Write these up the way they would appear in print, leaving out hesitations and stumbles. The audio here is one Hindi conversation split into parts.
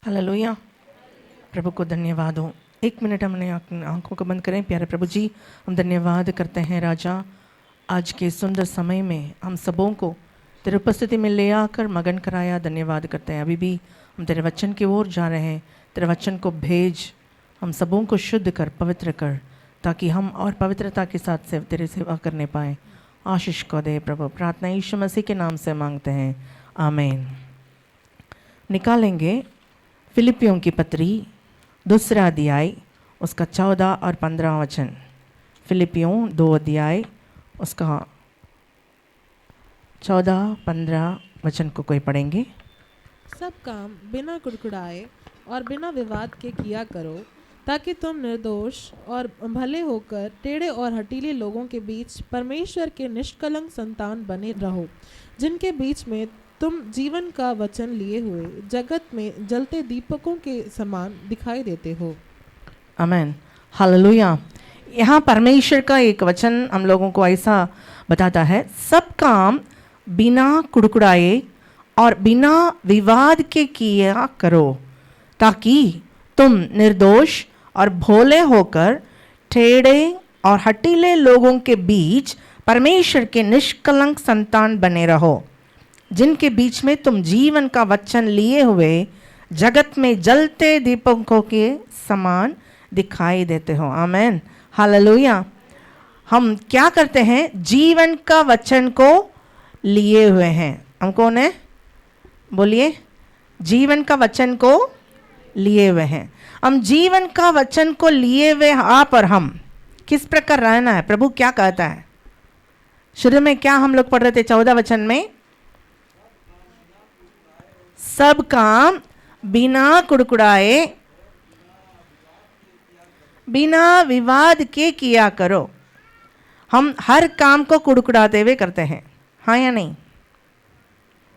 हालेलुया। प्रभु को धन्यवाद हो। 1 मिनट हमने आंखों को बंद करें। प्यारे प्रभु जी, हम धन्यवाद करते हैं राजा, आज के सुंदर समय में हम सबों को तेरे उपस्थिति में ले आकर मगन कराया। धन्यवाद करते हैं। अभी भी हम तेरे वचन की ओर जा रहे हैं। तेरे वचन को भेज, हम सबों को शुद्ध कर, पवित्र कर, ताकि हम और पवित्रता के साथ से तेरे सेवा करने पाएँ। आशीष को दे प्रभु। प्रार्थना यीशु मसीह के नाम से मांगते हैं, आमीन। निकालेंगे फिलिपियों की पत्री 2 अध्याय, उसका 14 और 15 वचन। फिलिपियों 2 अध्याय, उसका 14-15 वचन को कोई पढ़ेंगे। सब काम बिना कुड़कुड़ाए और बिना विवाद के किया करो, ताकि तुम निर्दोष और भले होकर टेढ़े और हठीले लोगों के बीच परमेश्वर के निष्कलंक संतान बने रहो, जिनके बीच में तुम जीवन का वचन लिए हुए जगत में जलते दीपकों के समान दिखाई देते हो। आमीन, हालेलुया। यहाँ परमेश्वर का एक वचन हम लोगों को ऐसा बताता है, सब काम बिना कुड़कुड़ाए और बिना विवाद के किया करो, ताकि तुम निर्दोष और भोले होकर टेढ़े और हठीले लोगों के बीच परमेश्वर के निष्कलंक संतान बने रहो, जिनके बीच में तुम जीवन का वचन लिए हुए जगत में जलते दीपकों के समान दिखाई देते हो। आमीन, हालेलुया। हम क्या करते हैं? जीवन का वचन को लिए हुए हैं। हम कौन है? बोलिए। जीवन का वचन को लिए हुए हैं। हम जीवन का वचन को लिए हुए आप और हम किस प्रकार रहना है? प्रभु क्या कहता है? शुरू में क्या हम लोग पढ़ रहे थे? 14 वचन में सब काम बिना कुड़कुड़ाए बिना विवाद के किया करो। हम हर काम को कुड़कुड़ाते हुए करते हैं, हाँ या नहीं?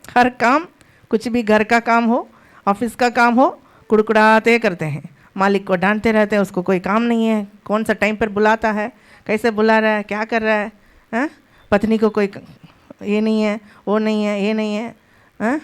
हर काम, कुछ भी घर का काम हो, ऑफिस का काम हो, कुड़कुड़ाते करते हैं। मालिक को डांटते रहते हैं, उसको कोई काम नहीं है, कौन सा टाइम पर बुलाता है, कैसे बुला रहा है, क्या कर रहा है, हा? पत्नी को कोई ये नहीं है, वो नहीं है, ये नहीं है, हा?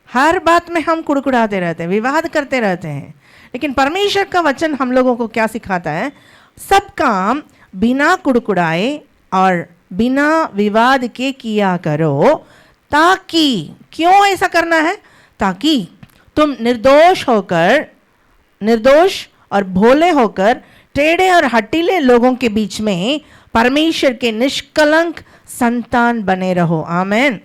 हर बात में हम कुड़कुड़ाते रहते हैं, विवाद करते रहते हैं। लेकिन परमेश्वर का वचन हम लोगों को क्या सिखाता है? सब काम बिना कुड़कुड़ाए और बिना विवाद के किया करो, ताकि, क्यों ऐसा करना है? ताकि तुम निर्दोष और भोले होकर टेढ़े और हठीले लोगों के बीच में परमेश्वर के निष्कलंक संतान बने रहो। आमीन।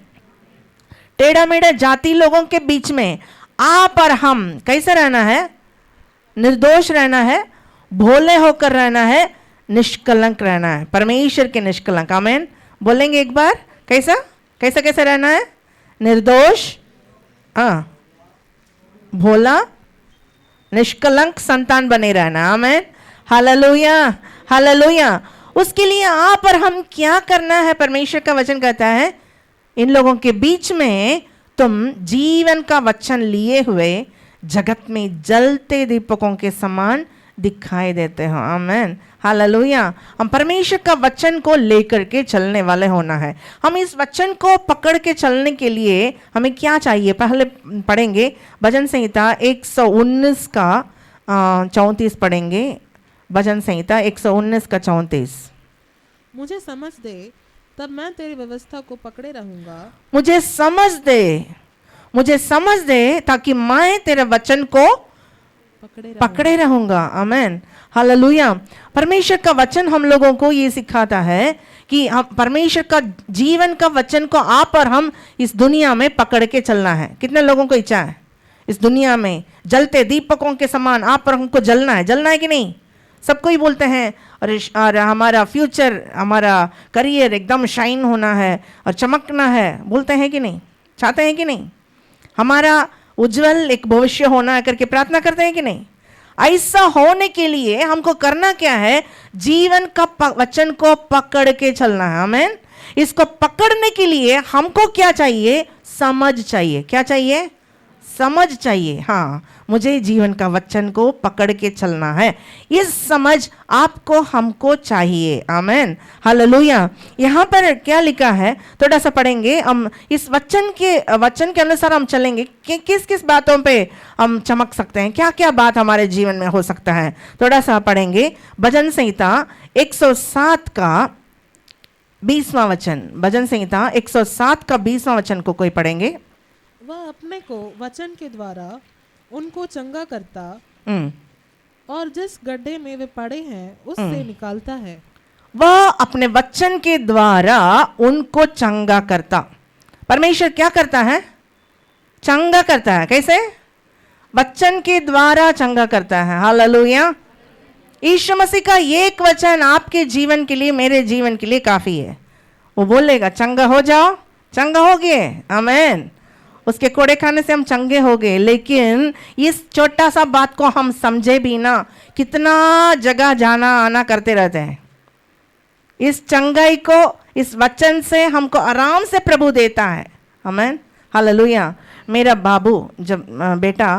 टेढ़ा मेढ़ा जाति लोगों के बीच में आप और हम कैसे रहना है? निर्दोष रहना है, भोले होकर रहना है, निष्कलंक रहना है, परमेश्वर के निष्कलंक। आमीन। बोलेंगे एक बार, कैसा कैसा कैसा रहना है? निर्दोष, हाँ, भोला, निष्कलंक संतान बने रहना। आमीन, हालेलुया, हालेलुया। उसके लिए आप और हम क्या करना है? परमेश्वर का वचन कहता है, इन लोगों के बीच में तुम जीवन का वचन लिए हुए जगत में जलते दीपकों के समान दिखाई देते हो। आमीन, हालेलुया। हम परमेश्वर का वचन को लेकर के चलने वाले होना है। हम इस वचन को पकड़ के चलने के लिए हमें क्या चाहिए? पहले पढ़ेंगे भजन संहिता 119 का 34 पढ़ेंगे। भजन संहिता 119 का 34। मुझे समझ दे, तब मैं तेरी व्यवस्था को पकड़े रहूंगा। मुझे समझ दे ताकि मैं तेरे वचन को पकड़े रहूंगा। आमीन, हालेलुया। परमेश्वर का वचन हम लोगों को ये सिखाता है कि हम परमेश्वर का जीवन का वचन को आप और हम इस दुनिया में पकड़ के चलना है। कितने लोगों को इच्छा है इस दुनिया में जलते दीपकों के समान आप और हमको जलना है कि नहीं? सबको ही बोलते हैं, और हमारा फ्यूचर, हमारा करियर एकदम शाइन होना है और चमकना है, बोलते हैं कि नहीं? चाहते हैं कि नहीं? हमारा उज्जवल एक भविष्य होना है करके प्रार्थना करते हैं कि नहीं? ऐसा होने के लिए हमको करना क्या है? जीवन का वचन को पकड़ के चलना है। आमीन। इसको पकड़ने के लिए हमको क्या चाहिए? समझ चाहिए। क्या चाहिए? समझ चाहिए। हाँ, मुझे जीवन का वचन को पकड़ के चलना है, इस समझ आपको हमको चाहिए। आमेन, हालेलुया। यहाँ पर क्या लिखा है थोड़ा सा पढ़ेंगे हम। इस वचन के अनुसार हम चलेंगे कि किस किस बातों पे हम चमक सकते हैं, क्या क्या बात हमारे जीवन में हो सकता है। थोड़ा सा पढ़ेंगे भजन संहिता 107 का 20वां वचन। भजन संहिता 107 का 20वां वचन को कोई पढ़ेंगे। वह अपने को वचन के द्वारा उनको चंगा करता और जिस गड्ढे में वे पड़े हैं उससे निकालता है। वह अपने वचन के द्वारा उनको चंगा करता। परमेश्वर क्या करता है? चंगा करता है। कैसे? वचन के द्वारा चंगा करता है। हालेलुया। यीशु मसीह का एक वचन आपके जीवन के लिए, मेरे जीवन के लिए काफी है। वो बोलेगा चंगा हो जाओ, चंगा हो गए। आमीन। उसके कोड़े खाने से हम चंगे हो गए। लेकिन इस छोटा सा बात को हम समझे भी ना, कितना जगह जाना आना करते रहते हैं। इस चंगाई को, इस वचन से हमको आराम से प्रभु देता है। आमीन, हालेलुया। मेरा बाबू जब बेटा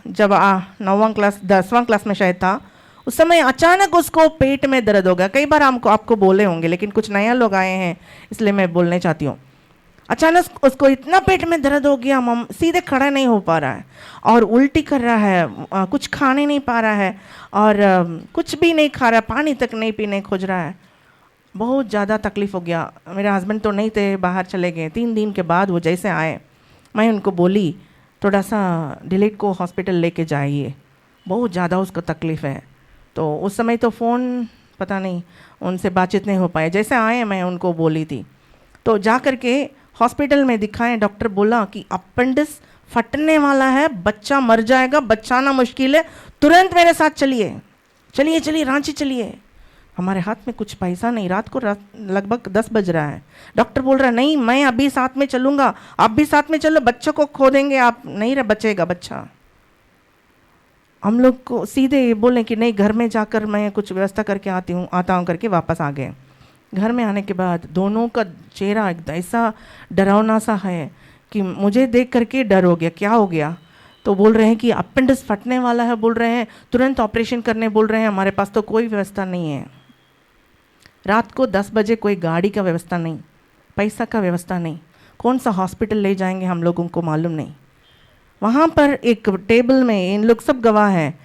जब 9वां क्लास 10वां क्लास में शायद था, उस समय अचानक उसको पेट में दर्द हो गया। कई बार आपको बोले होंगे, लेकिन कुछ नया लोग आए हैं इसलिए मैं बोलने चाहती हूँ। अचानक उसको इतना पेट में दर्द हो गया, सीधे खड़ा नहीं हो पा रहा है और उल्टी कर रहा है, कुछ खाने नहीं पा रहा है और कुछ भी नहीं खा रहा है, पानी तक नहीं पीने खोज रहा है। बहुत ज़्यादा तकलीफ़ हो गया। मेरे हस्बैंड तो नहीं थे, बाहर चले गए। 3 दिन के बाद वो जैसे आए, मैं उनको बोली थोड़ा सा डिलीट को हॉस्पिटल लेके जाइए, बहुत ज़्यादा उसको तकलीफ़ है। तो उस समय तो फ़ोन पता नहीं उनसे बातचीत नहीं हो पाए। जैसे आए मैं उनको बोली थी, तो जा कर के हॉस्पिटल में दिखाएं। डॉक्टर बोला कि अपेंडिक्स फटने वाला है, बच्चा मर जाएगा, बचाना मुश्किल है, तुरंत मेरे साथ चलिए, चलिए चलिए रांची चलिए। हमारे हाथ में कुछ पैसा नहीं, रात को लगभग 10 बज रहा है। डॉक्टर बोल रहा है नहीं, मैं अभी साथ में चलूँगा, आप भी साथ में चलो, बच्चों को खो देंगे आप, नहीं रह बचेगा बच्चा। हम लोग को सीधे बोले कि नहीं, घर में जाकर मैं कुछ व्यवस्था करके आता हूँ करके वापस आ गए। घर में आने के बाद दोनों का चेहरा एकदम ऐसा डरावना सा है कि मुझे देख करके डर हो गया। क्या हो गया? तो बोल रहे हैं कि अपेंडिक्स फटने वाला है, बोल रहे हैं तुरंत ऑपरेशन करने बोल रहे हैं। हमारे पास तो कोई व्यवस्था नहीं है। रात को 10 बजे कोई गाड़ी का व्यवस्था नहीं, पैसा का व्यवस्था नहीं, कौन सा हॉस्पिटल ले जाएंगे हम लोगों को मालूम नहीं। वहाँ पर एक टेबल में, इन लोग सब गवाह हैं,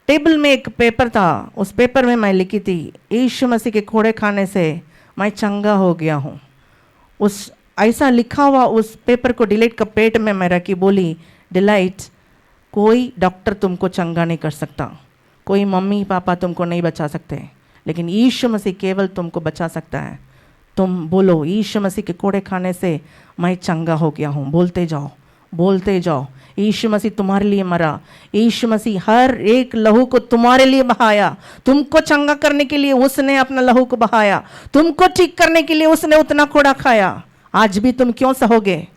टेबल में एक पेपर था, उस पेपर में मैं लिखी थी यीशु मसीह के कोड़े खाने से मैं चंगा हो गया हूँ। उस ऐसा लिखा हुआ उस पेपर को डिलीट का पेट में मैं रखी, बोली डिलाइट, कोई डॉक्टर तुमको चंगा नहीं कर सकता, कोई मम्मी पापा तुमको नहीं बचा सकते, लेकिन यीशु मसीह केवल तुमको बचा सकता है। तुम बोलो यीशु मसीह के कोड़े खाने से मैं चंगा हो गया हूँ। बोलते जाओ, बोलते जाओ। यीशु मसीह तुम्हारे लिए मरा, यीशु मसीह हर एक लहू को तुम्हारे लिए बहाया, तुमको चंगा करने के लिए उसने अपना लहू को बहाया, तुमको ठीक करने के लिए उसने उतना कोड़ा खाया। आज भी तुम क्यों सहोगे?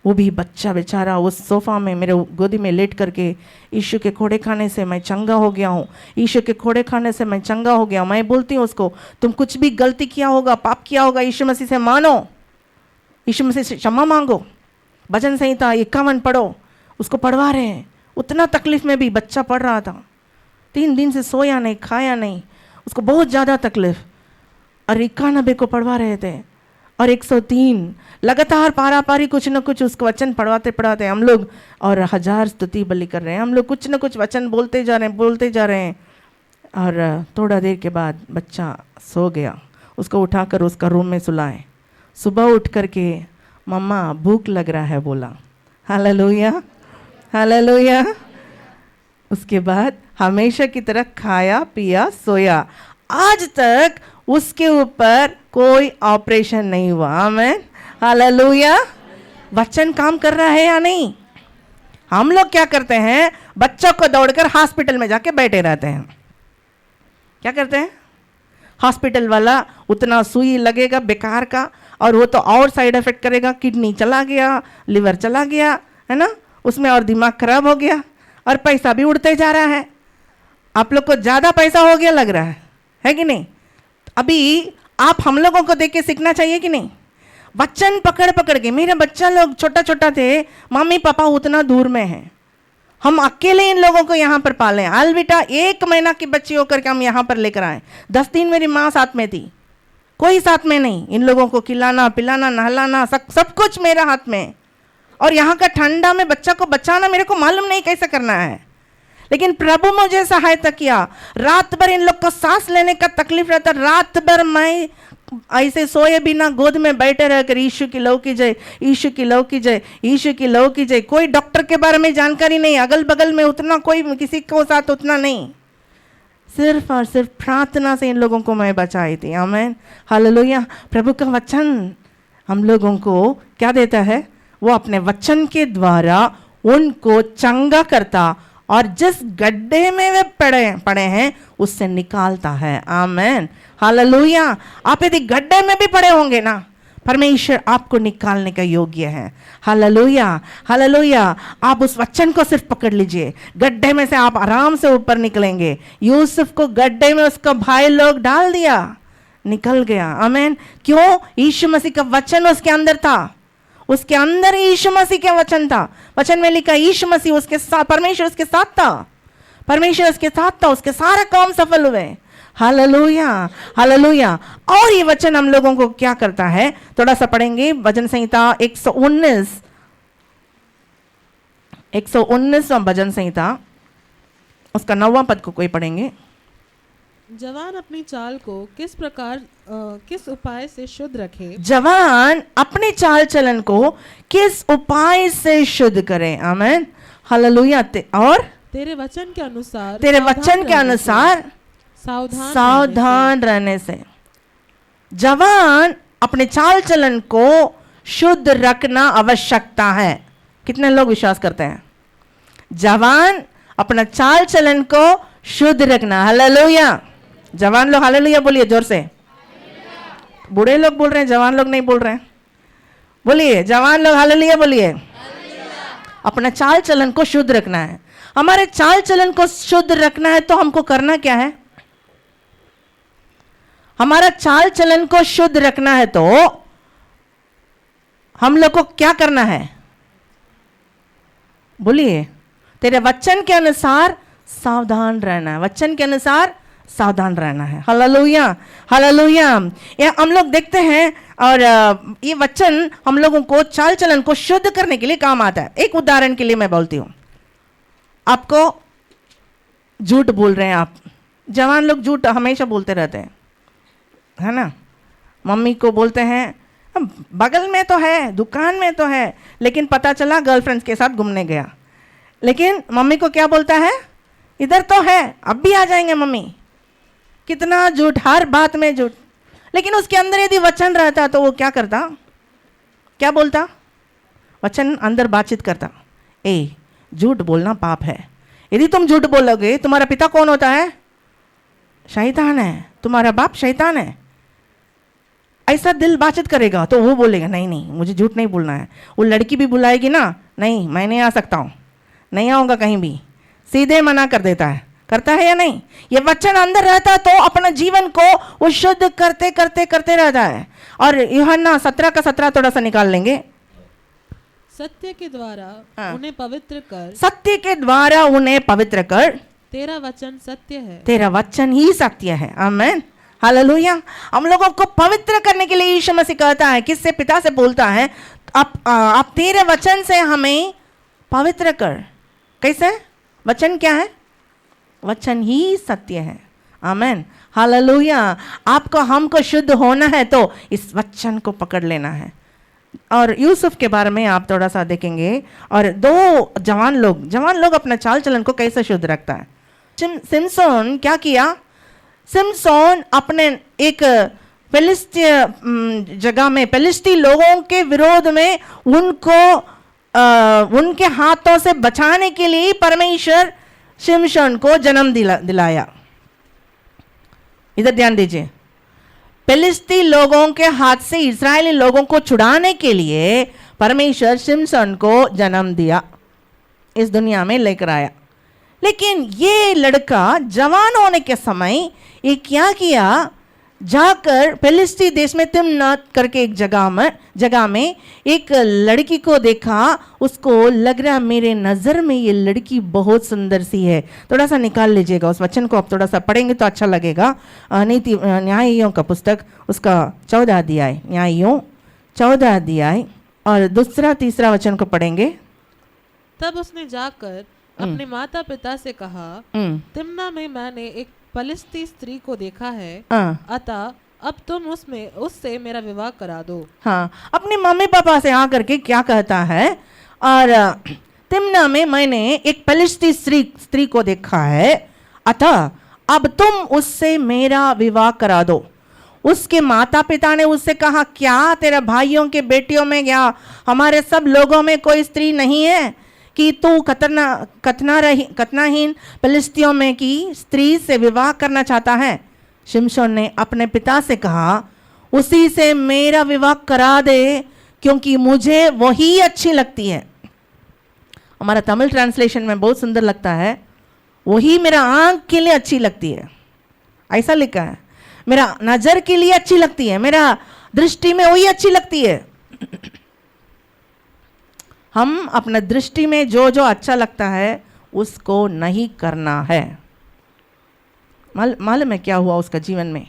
वो भी बच्चा बेचारा उस सोफा में मेरे गोदी में लेट करके, यीशु के कोड़े खाने से मैं चंगा हो गया हूँ, यीशु के कोड़े खाने से मैं चंगा हो गया। मैं बोलती हूँ उसको, तुम कुछ भी गलती किया होगा, पाप किया होगा, यीशु मसीह से मानो, यीशु मसीह से क्षमा मांगो। भजन संहिता 51 पढ़ो। उसको पढ़वा रहे हैं, उतना तकलीफ में भी बच्चा पढ़ रहा था। 3 दिन से सोया नहीं, खाया नहीं, उसको बहुत ज़्यादा तकलीफ। और 91 को पढ़वा रहे थे और 103 लगातार पारा पारी कुछ न कुछ उसको वचन पढ़वाते पढ़ाते हम लोग, और 1000 स्तुति बलि कर रहे हैं हम लोग, कुछ न कुछ वचन बोलते जा रहे हैं। और थोड़ा देर के बाद बच्चा सो गया। उसको उठाकर उसका रूम में सुलाए। सुबह उठ करके मम्मा भूख लग रहा है बोला। Hallelujah, hallelujah. उसके बाद हमेशा की तरह खाया पिया सोया। आज तक उसके ऊपर कोई ऑपरेशन नहीं हुआ। आमीन, हालेलुया। वचन काम कर रहा है या नहीं? हम लोग क्या करते हैं, बच्चों को दौड़कर हॉस्पिटल में जाके बैठे रहते हैं। क्या करते हैं? हॉस्पिटल वाला उतना सुई लगेगा बेकार का, और वो तो और साइड इफेक्ट करेगा, किडनी चला गया, लिवर चला गया, है ना, उसमें और दिमाग खराब हो गया, और पैसा भी उड़ते जा रहा है। आप लोग को ज़्यादा पैसा हो गया लग रहा है कि नहीं? अभी आप हम लोगों को देख के सीखना चाहिए कि नहीं? वचन पकड़ पकड़ के, मेरे बच्चा लोग छोटा छोटा थे, मम्मी पापा उतना दूर में है, हम अकेले इन लोगों को यहाँ पर पालें। अलविटा 1 महीना की बच्ची होकर के हम यहाँ पर लेकर आए। 10 दिन मेरी माँ साथ में थी, कोई साथ में नहीं। इन लोगों को खिलाना पिलाना नहलाना सब कुछ मेरा हाथ में। और यहाँ का ठंडा में बच्चा को बचाना मेरे को मालूम नहीं कैसे करना है, लेकिन प्रभु मुझे सहायता किया। रात भर इन लोग को सांस लेने का तकलीफ रहता, रात भर मैं ऐसे सोए बिना गोद में बैठे रहकर यीशु की लौ की जय, यीशु की लौ की जय, यीशु की लौ की जय। कोई डॉक्टर के बारे में जानकारी नहीं, अगल बगल में उतना कोई किसी को साथ उतना नहीं, सिर्फ और सिर्फ प्रार्थना से इन लोगों को मैं बचाई थी। आमीन, हालेलुया। प्रभु का वचन हम लोगों को क्या देता है? वो अपने वचन के द्वारा उनको चंगा करता और जिस गड्ढे में वे पड़े हैं उससे निकालता है। आमीन, हालेलुया। आप यदि गड्ढे में भी पड़े होंगे ना, परमेश्वर आपको निकालने का योग्य है। Hallelujah, hallelujah. आप उस वचन को सिर्फ पकड़ लीजिए, गड्ढे में से आप आराम से ऊपर निकलेंगे। यूसुफ को गड्ढे में उसका भाई लोग डाल दिया, निकल गया। आमीन। क्यों? यीशु मसीह का वचन उसके अंदर था, उसके अंदर यीशु मसीह का वचन था। वचन में लिखा यीशु मसीह उसके साथ, परमेश्वर उसके साथ था, परमेश्वर उसके साथ था, उसके सारा काम सफल हुए। Hallelujah, hallelujah. और ये वचन हम लोगों को क्या करता है, थोड़ा सा पढ़ेंगे। भजन संहिता 119 भजन संहिता उसका 9वां पद को कोई पढ़ेंगे। जवान अपनी चाल को किस उपाय से शुद्ध रखे, जवान अपने चाल चलन को किस उपाय से शुद्ध करे। आमीन, हालेलुया। और तेरे वचन के अनुसार, तेरे वचन के अनुसार सावधान रहने से। जवान अपने चाल चलन को शुद्ध रखना आवश्यकता है। कितने लोग विश्वास करते हैं? जवान अपना चाल चलन को शुद्ध रखना। हालेलुया। जवान लोग हालेलुया बोलिए जोर से। बूढ़े लोग बोल रहे हैं, जवान लोग नहीं बोल रहे हैं। बोलिए जवान लोग हालेलुया बोलिए। अपना चाल चलन को शुद्ध रखना है। हमारे चाल चलन को शुद्ध रखना है तो हमको करना क्या है? हमारा चाल चलन को शुद्ध रखना है तो हम लोग को क्या करना है? बोलिए, तेरे वचन के अनुसार सावधान रहना है, वचन के अनुसार सावधान रहना है। Hallelujah, hallelujah. ये हम लोग देखते हैं और ये वचन हम लोगों को चाल चलन को शुद्ध करने के लिए काम आता है। एक उदाहरण के लिए मैं बोलती हूँ, आपको झूठ बोल रहे हैं आप, जवान लोग झूठ हमेशा बोलते रहते हैं, है ना। मम्मी को बोलते हैं बगल में तो है, दुकान में तो है, लेकिन पता चला गर्लफ्रेंड्स के साथ घूमने गया। लेकिन मम्मी को क्या बोलता है? इधर तो है, अब भी आ जाएंगे मम्मी। कितना झूठ, हर बात में झूठ। लेकिन उसके अंदर यदि वचन रहता तो वो क्या करता? क्या बोलता? वचन अंदर बातचीत करता, ए झूठ बोलना पाप है। यदि तुम झूठ बोलोगे, तुम्हारा पिता कौन होता है? शैतान है। तुम्हारा बाप शैतान है। ऐसा दिल बातचीत करेगा तो वो बोलेगा नहीं नहीं मुझे झूठ नहीं बोलना है। वो लड़की भी बुलाएगी ना, नहीं मैं नहीं आ सकता हूँ, नहीं आऊँगा कहीं भी, सीधे मना कर देता है। करता है या नहीं? ये वचन अंदर रहता तो अपना जीवन को वो शुद्ध करते करते करते रहता है। और यूहन्ना 17 का 17 थोड़ा सा निकाल लेंगे। सत्य के द्वारा उन्हें पवित्र कर, सत्य के द्वारा उन्हें पवित्र कर, तेरा वचन सत्य है, तेरा वचन ही सत्य है। आमीन, हालेलुया। हम लोगों को पवित्र करने के लिए यीशु मसीह कहता है, किससे? पिता से बोलता है, आप तेरे वचन से हमें पवित्र कर। कैसे? वचन क्या है? वचन ही सत्य है। आमीन, हालेलुया। आपको हमको शुद्ध होना है तो इस वचन को पकड़ लेना है। और यूसुफ के बारे में आप थोड़ा सा देखेंगे। और 2 जवान लोग अपना चाल चलन को कैसे शुद्ध रखता है। सिमसोन क्या किया? सिमसोन अपने एक फिलिस्तीय जगह में फिलिस्ती लोगों के विरोध में उनको उनके हाथों से बचाने के लिए परमेश्वर शिमशोन को जन्म दिलाया। इधर ध्यान दीजिए, फिलिस्ती लोगों के हाथ से इस्राएली लोगों को छुड़ाने के लिए परमेश्वर शिमशोन को जन्म दिया, इस दुनिया में लेकर आया। लेकिन ये लड़का जवान होने के समय ये क्या किया? जाकर फिलिस्ती देश में तिम्नात करके एक जगह में एक लड़की को देखा। उसको लग रहा मेरे नज़र में ये लड़की बहुत सुंदर सी है। थोड़ा सा निकाल लीजिएगा उस वचन को, आप थोड़ा सा पढ़ेंगे तो अच्छा लगेगा। नीति न्यायियों का पुस्तक उसका 14 अध्याय, न्यायियों 14 अध्याय और दूसरा तीसरा वचन को पढ़ेंगे। तब उसने जाकर अपने माता पिता से कहा, तिम्ना में मैंने एक फलिस्ती स्त्री को देखा है, अतः अब तुम उससे मेरा विवाह करा दो। हाँ, अपने मम्मी पापा से आकर के क्या कहता है, और तिम्ना में मैंने एक फलिस्ती स्त्री को देखा है, अतः अब तुम उससे मेरा विवाह करा दो। उसके माता पिता ने उससे कहा, क्या तेरे भाइयों के बेटियों में या हमारे सब लोगों में कोई स्त्री नहीं है कि तू कतनाहीन फिलिस्तियों में की स्त्री से विवाह करना चाहता है? शिमशोन ने अपने पिता से कहा, उसी से मेरा विवाह करा दे, क्योंकि मुझे वही अच्छी लगती है। हमारा तमिल ट्रांसलेशन में बहुत सुंदर लगता है, वही मेरा आंख के लिए अच्छी लगती है, ऐसा लिखा है। मेरा नजर के लिए अच्छी लगती है, मेरा दृष्टि में वही अच्छी लगती है। हम अपना दृष्टि में जो जो अच्छा लगता है उसको नहीं करना है। मालूम है क्या हुआ उसका जीवन में?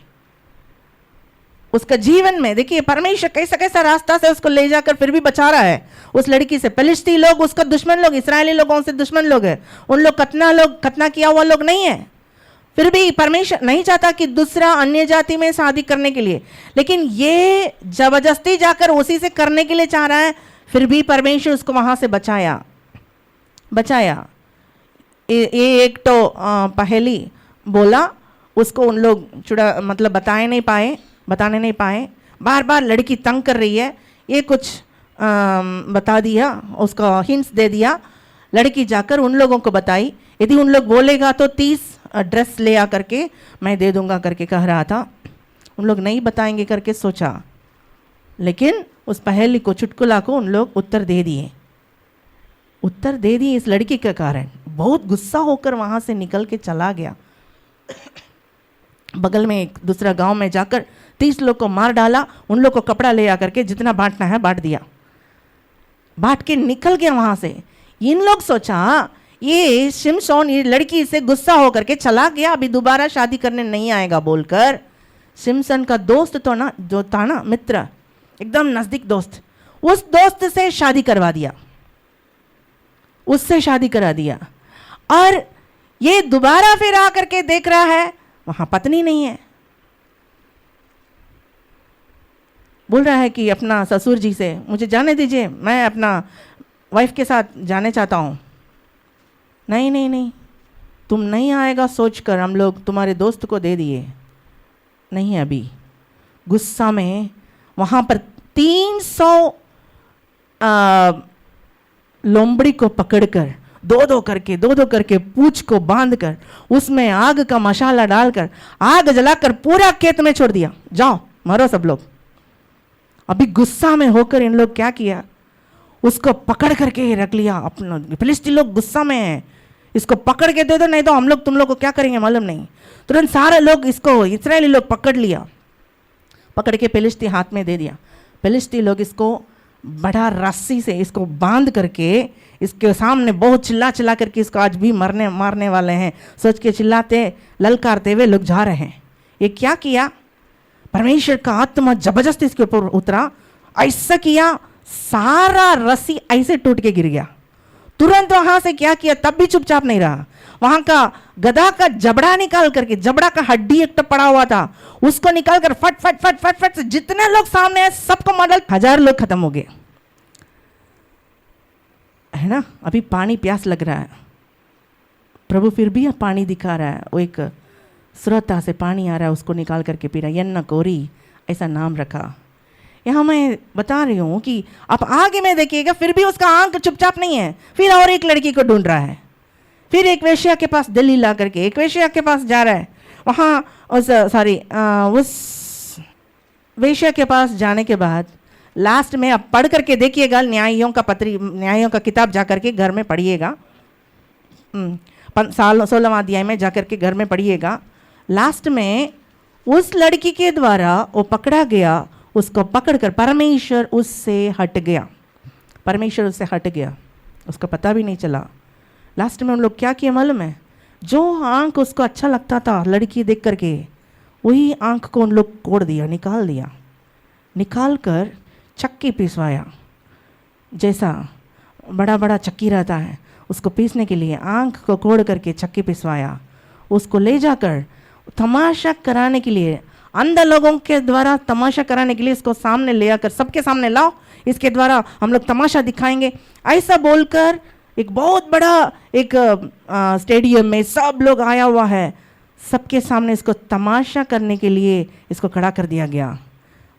उसका जीवन में देखिए परमेश्वर कैसा कैसा रास्ता से उसको ले जाकर फिर भी बचा रहा है उस लड़की से। फिलिस्ती लोग उसका दुश्मन लोग, इसराइली लोगों से दुश्मन लोग है, उन लोग कतना किया हुआ लोग नहीं है। फिर भी परमेश्वर नहीं चाहता कि दूसरा अन्य जाति में शादी करने के लिए, लेकिन ये जबरदस्ती जाकर उसी से करने के लिए चाह रहा है। फिर भी परमेश्वर उसको वहां से बचाया। ये एक तो पहली बोला उसको उन लोग बताने नहीं पाए। बार बार लड़की तंग कर रही है, ये कुछ बता दिया, उसका हिंट्स दे दिया। लड़की जाकर उन लोगों को बताई, यदि उन लोग बोलेगा तो 30 ड्रेस ले आ करके मैं दे दूंगा करके कह रहा था। उन लोग नहीं बताएंगे करके सोचा, लेकिन उस पहेली को, चुटकुला को उन लोग उत्तर दे दिए इस लड़की के कारण। बहुत गुस्सा होकर वहां से निकल के चला गया। बगल में एक दूसरा गांव में जाकर 30 लोग को मार डाला। उन लोग को कपड़ा ले आकर के जितना बांटना है बांट दिया, बांट के निकल गया वहां से। इन लोग सोचा ये शिमशोन ये लड़की से गुस्सा होकर के चला गया, अभी दोबारा शादी करने नहीं आएगा बोलकर। शिमशोन का दोस्त तो ना जो था ना, मित्र, एकदम नजदीक दोस्त, उस दोस्त से शादी करवा दिया, उससे शादी करा दिया। और ये दोबारा फिर आकर के देख रहा है वहां पत्नी नहीं है। बोल रहा है कि अपना ससुर जी से, मुझे जाने दीजिए, मैं अपना वाइफ के साथ जाने चाहता हूं। नहीं, तुम नहीं आएगा सोचकर हम लोग तुम्हारे दोस्त को दे दिए। नहीं, अभी गुस्सा में वहां पर 300 लोमड़ी को पकड़कर दो दो करके पूंछ को बांधकर उसमें आग का मसाला डालकर आग जलाकर पूरा खेत में छोड़ दिया, जाओ मरो सब लोग। अभी गुस्सा में होकर इन लोग क्या किया, उसको पकड़ करके रख लिया। अपना फिलिस्ती लोग गुस्सा में है, इसको पकड़ के दे दो, नहीं तो हम लोग तुम लोग को क्या करेंगे मालूम नहीं। तुरंत सारे लोग इसको, इस्राएली लोग पकड़ लिया, पकड़ के फिलिस्ती हाथ में दे दिया। फिलिस्ती लोग इसको बड़ा रस्सी से इसको बांध करके इसके सामने बहुत चिल्ला करके इसको आज भी मारने वाले हैं सोच के चिल्लाते ललकारते हुए लोग जा रहे हैं। ये क्या किया, परमेश्वर का आत्मा जबरदस्ती इसके ऊपर उतरा, ऐसा किया सारा रस्सी ऐसे टूट के गिर गया। तुरंत वहां से क्या किया, तब भी चुपचाप नहीं रहा, वहां का गधा का जबड़ा निकाल करके, जबड़ा का हड्डी एक तो पड़ा हुआ था, उसको निकाल कर फट फट फट फट फट से जितने लोग सामने हैं सबको मार, 1000 लोग खत्म हो गए, है ना। अभी पानी प्यास लग रहा है, प्रभु फिर भी पानी दिखा रहा है। वो एक स्रोता से पानी आ रहा है, उसको निकाल करके पी रहा है। यन्ना कोरी ऐसा नाम रखा। यहाँ मैं बता रही हूँ कि आप आगे में देखिएगा, फिर भी उसका आंख चुपचाप नहीं है, फिर और एक लड़की को ढूंढ रहा है। फिर एक वेश्या के पास दिल्ली ला करके एक वेश्या के पास जा रहा है। वहाँ उस वेश्या के पास जाने के बाद लास्ट में आप पढ़ करके देखिएगा, न्यायियों का किताब जा करके घर में पढ़िएगा, 16वां अध्याय में जा करके घर में पढ़िएगा। लास्ट में उस लड़की के द्वारा वो पकड़ा गया, उसको पकड़कर परमेश्वर उससे हट गया, परमेश्वर उससे हट गया, उसको पता भी नहीं चला। लास्ट में हम लोग क्या किए मालूम है? जो आंख उसको अच्छा लगता था लड़की देख करके, वही आंख को उन लोग कोड़ दिया, निकाल दिया, निकाल कर चक्की पिसवाया। जैसा बड़ा बड़ा चक्की रहता है, उसको पीसने के लिए आंख को कोड़ करके चक्की पिसवाया। उसको ले जाकर तमाशा कराने के लिए, अंधे लोगों के द्वारा तमाशा कराने के लिए इसको सामने ले आकर सबके सामने लाओ, इसके द्वारा हम लोग तमाशा दिखाएंगे, ऐसा बोलकर एक बहुत बड़ा एक स्टेडियम में सब लोग आया हुआ है, सबके सामने इसको तमाशा करने के लिए इसको खड़ा कर दिया गया।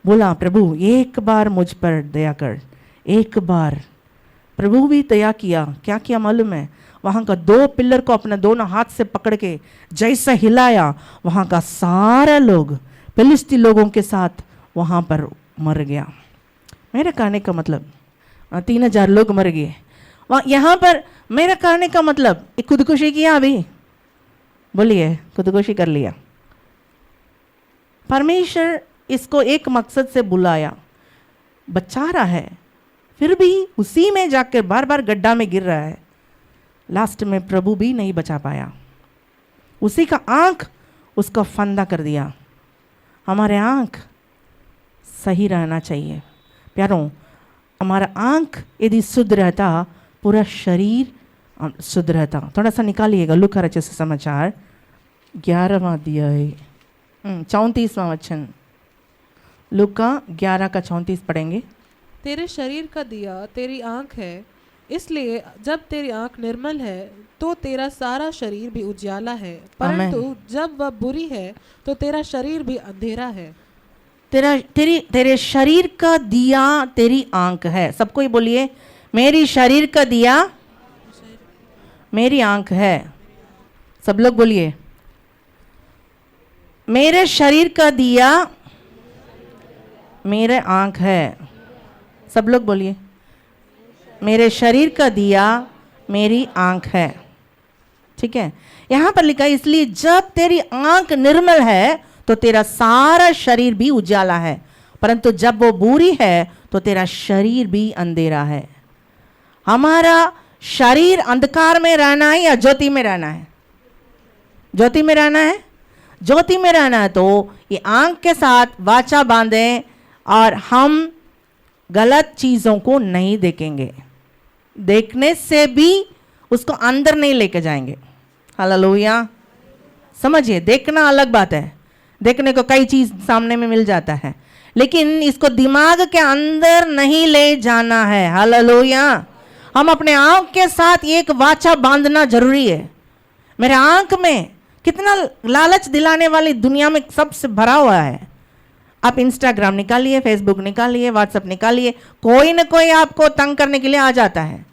बोला, प्रभु एक बार मुझ पर दया कर, एक बार। प्रभु भी दया किया। क्या किया मालूम है? वहाँ का 2 पिलर को अपने दोनों हाथ से पकड़ के जैसा हिलाया, वहाँ का सारा लोग फिलिस्ती लोगों के साथ वहाँ पर मर गया। मेरे कहने का मतलब 3000 लोग मर गए वहाँ। यहाँ पर मेरे कहने का मतलब एक खुदकुशी किया, अभी बोलिए खुदकुशी कर लिया। परमेश्वर इसको एक मकसद से बुलाया, बचा रहा है, फिर भी उसी में जाकर बार बार गड्ढा में गिर रहा है। लास्ट में प्रभु भी नहीं बचा पाया, उसी का आंख उसको फंदा कर दिया। हमारे आंख सही रहना चाहिए प्यारों। हमारा आंख यदि शुद्ध रहता, पूरा शरीर शुद्ध रहता। थोड़ा सा निकालिएगा लूका रचित समाचार 11वां अध्याय 34वां वचन, लूका 11 का 34 पढ़ेंगे। तेरे शरीर का दिया तेरी आंख है, इसलिए जब तेरी आंख निर्मल है तो तेरा सारा शरीर भी उजाला है, परंतु जब वह बुरी है तो तेरा शरीर भी अंधेरा है। तेरे शरीर का दिया तेरी आंख है। सबको ही बोलिए, मेरी शरीर का दिया मेरी आंख है। सब लोग बोलिए, मेरे शरीर का दिया मेरे आंख है। सब लोग बोलिए, मेरे शरीर का दिया मेरी आंख है। ठीक है, यहां पर लिखा है, इसलिए जब तेरी आंख निर्मल है तो तेरा सारा शरीर भी उजाला है, परंतु जब वो बुरी है तो तेरा शरीर भी अंधेरा है। हमारा शरीर अंधकार में रहना है या ज्योति में रहना है? ज्योति में रहना है। ज्योति में रहना है तो ये आंख के साथ वाचा बांधें और हम गलत चीजों को नहीं देखेंगे, देखने से भी उसको अंदर नहीं लेके जाएंगे। हालेलुया। समझिए, देखना अलग बात है, देखने को कई चीज सामने में मिल जाता है, लेकिन इसको दिमाग के अंदर नहीं ले जाना है। हालेलुया। हम अपने आंख के साथ एक वाचा बांधना जरूरी है। मेरे आंख में कितना लालच दिलाने वाली दुनिया में सबसे भरा हुआ है। आप इंस्टाग्राम निकालिए, फेसबुक निकालिए, व्हाट्सएप निकालिए, कोई ना कोई आपको तंग करने के लिए आ जाता है,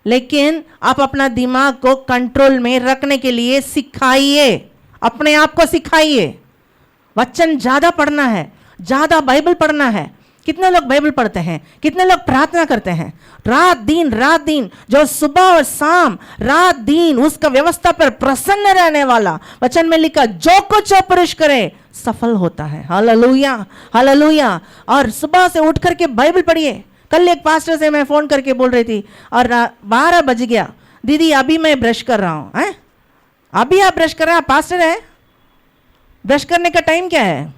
लेकिन आप अपना दिमाग को कंट्रोल में रखने के लिए सिखाइए, अपने आप को सिखाइए। वचन ज़्यादा पढ़ना है, ज़्यादा बाइबल पढ़ना है। कितने लोग बाइबल पढ़ते हैं? कितने लोग प्रार्थना करते हैं? रात दिन जो सुबह और शाम रात दिन उसका व्यवस्था पर प्रसन्न रहने वाला, वचन में लिखा, जो कुछ पुरुष करे सफल होता है। Hallelujah, hallelujah. और सुबह से उठ करके बाइबल पढ़िए। कल एक पास्टर से मैं फोन करके बोल रही थी और 12 बज गया, दीदी अभी मैं ब्रश कर रहा हूँ। हैं, अभी आप ब्रश कर रहे हैं? पास्टर है, ब्रश करने का टाइम क्या है?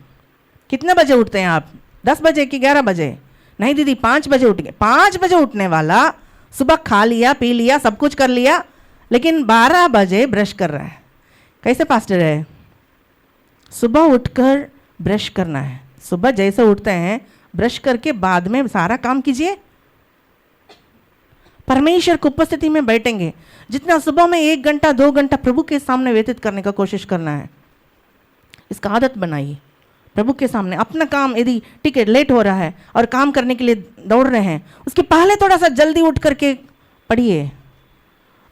कितने बजे उठते हैं आप? 10 बजे कि 11 बजे? नहीं दीदी 5 बजे उठ गए। 5 बजे उठने वाला सुबह खा लिया, पी लिया, सब कुछ कर लिया, लेकिन 12 बजे ब्रश कर रहा है। कैसे पास्टर है? सुबह उठकर ब्रश करना है। सुबह जैसे उठते हैं ब्रश करके बाद में सारा काम कीजिए। परमेश्वर की उपस्थिति में बैठेंगे। जितना सुबह में 1 घंटा 2 घंटा प्रभु के सामने व्यतीत करने का कोशिश करना है, इसका आदत बनाइए। प्रभु के सामने अपना काम, यदि टिकट लेट हो रहा है और काम करने के लिए दौड़ रहे हैं, उसके पहले थोड़ा सा जल्दी उठ करके पढ़िए।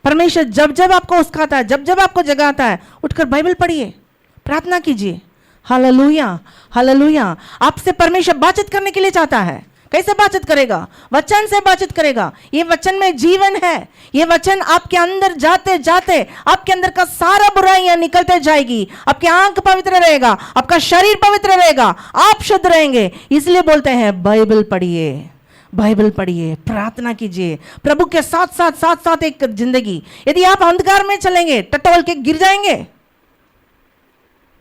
परमेश्वर जब जब आपको उस्काता है, जब जब आपको जगाता है, उठकर बाइबल पढ़िए, प्रार्थना कीजिए। Hallelujah, hallelujah. आपसे परमेश्वर बातचीत करने के लिए चाहता है। कैसे बातचीत करेगा? वचन से बातचीत करेगा। ये वचन में जीवन है। ये वचन आपके अंदर जाते जाते आपके अंदर का सारा बुराइयां निकलते जाएगी। आपकी आंख पवित्र रहेगा, आपका शरीर पवित्र रहेगा, आप शुद्ध रहेंगे। इसलिए बोलते हैं बाइबल पढ़िए, बाइबल पढ़िए, प्रार्थना कीजिए, प्रभु के साथ साथ साथ साथ एक जिंदगी। यदि आप अंधकार में चलेंगे टटोल के गिर जाएंगे।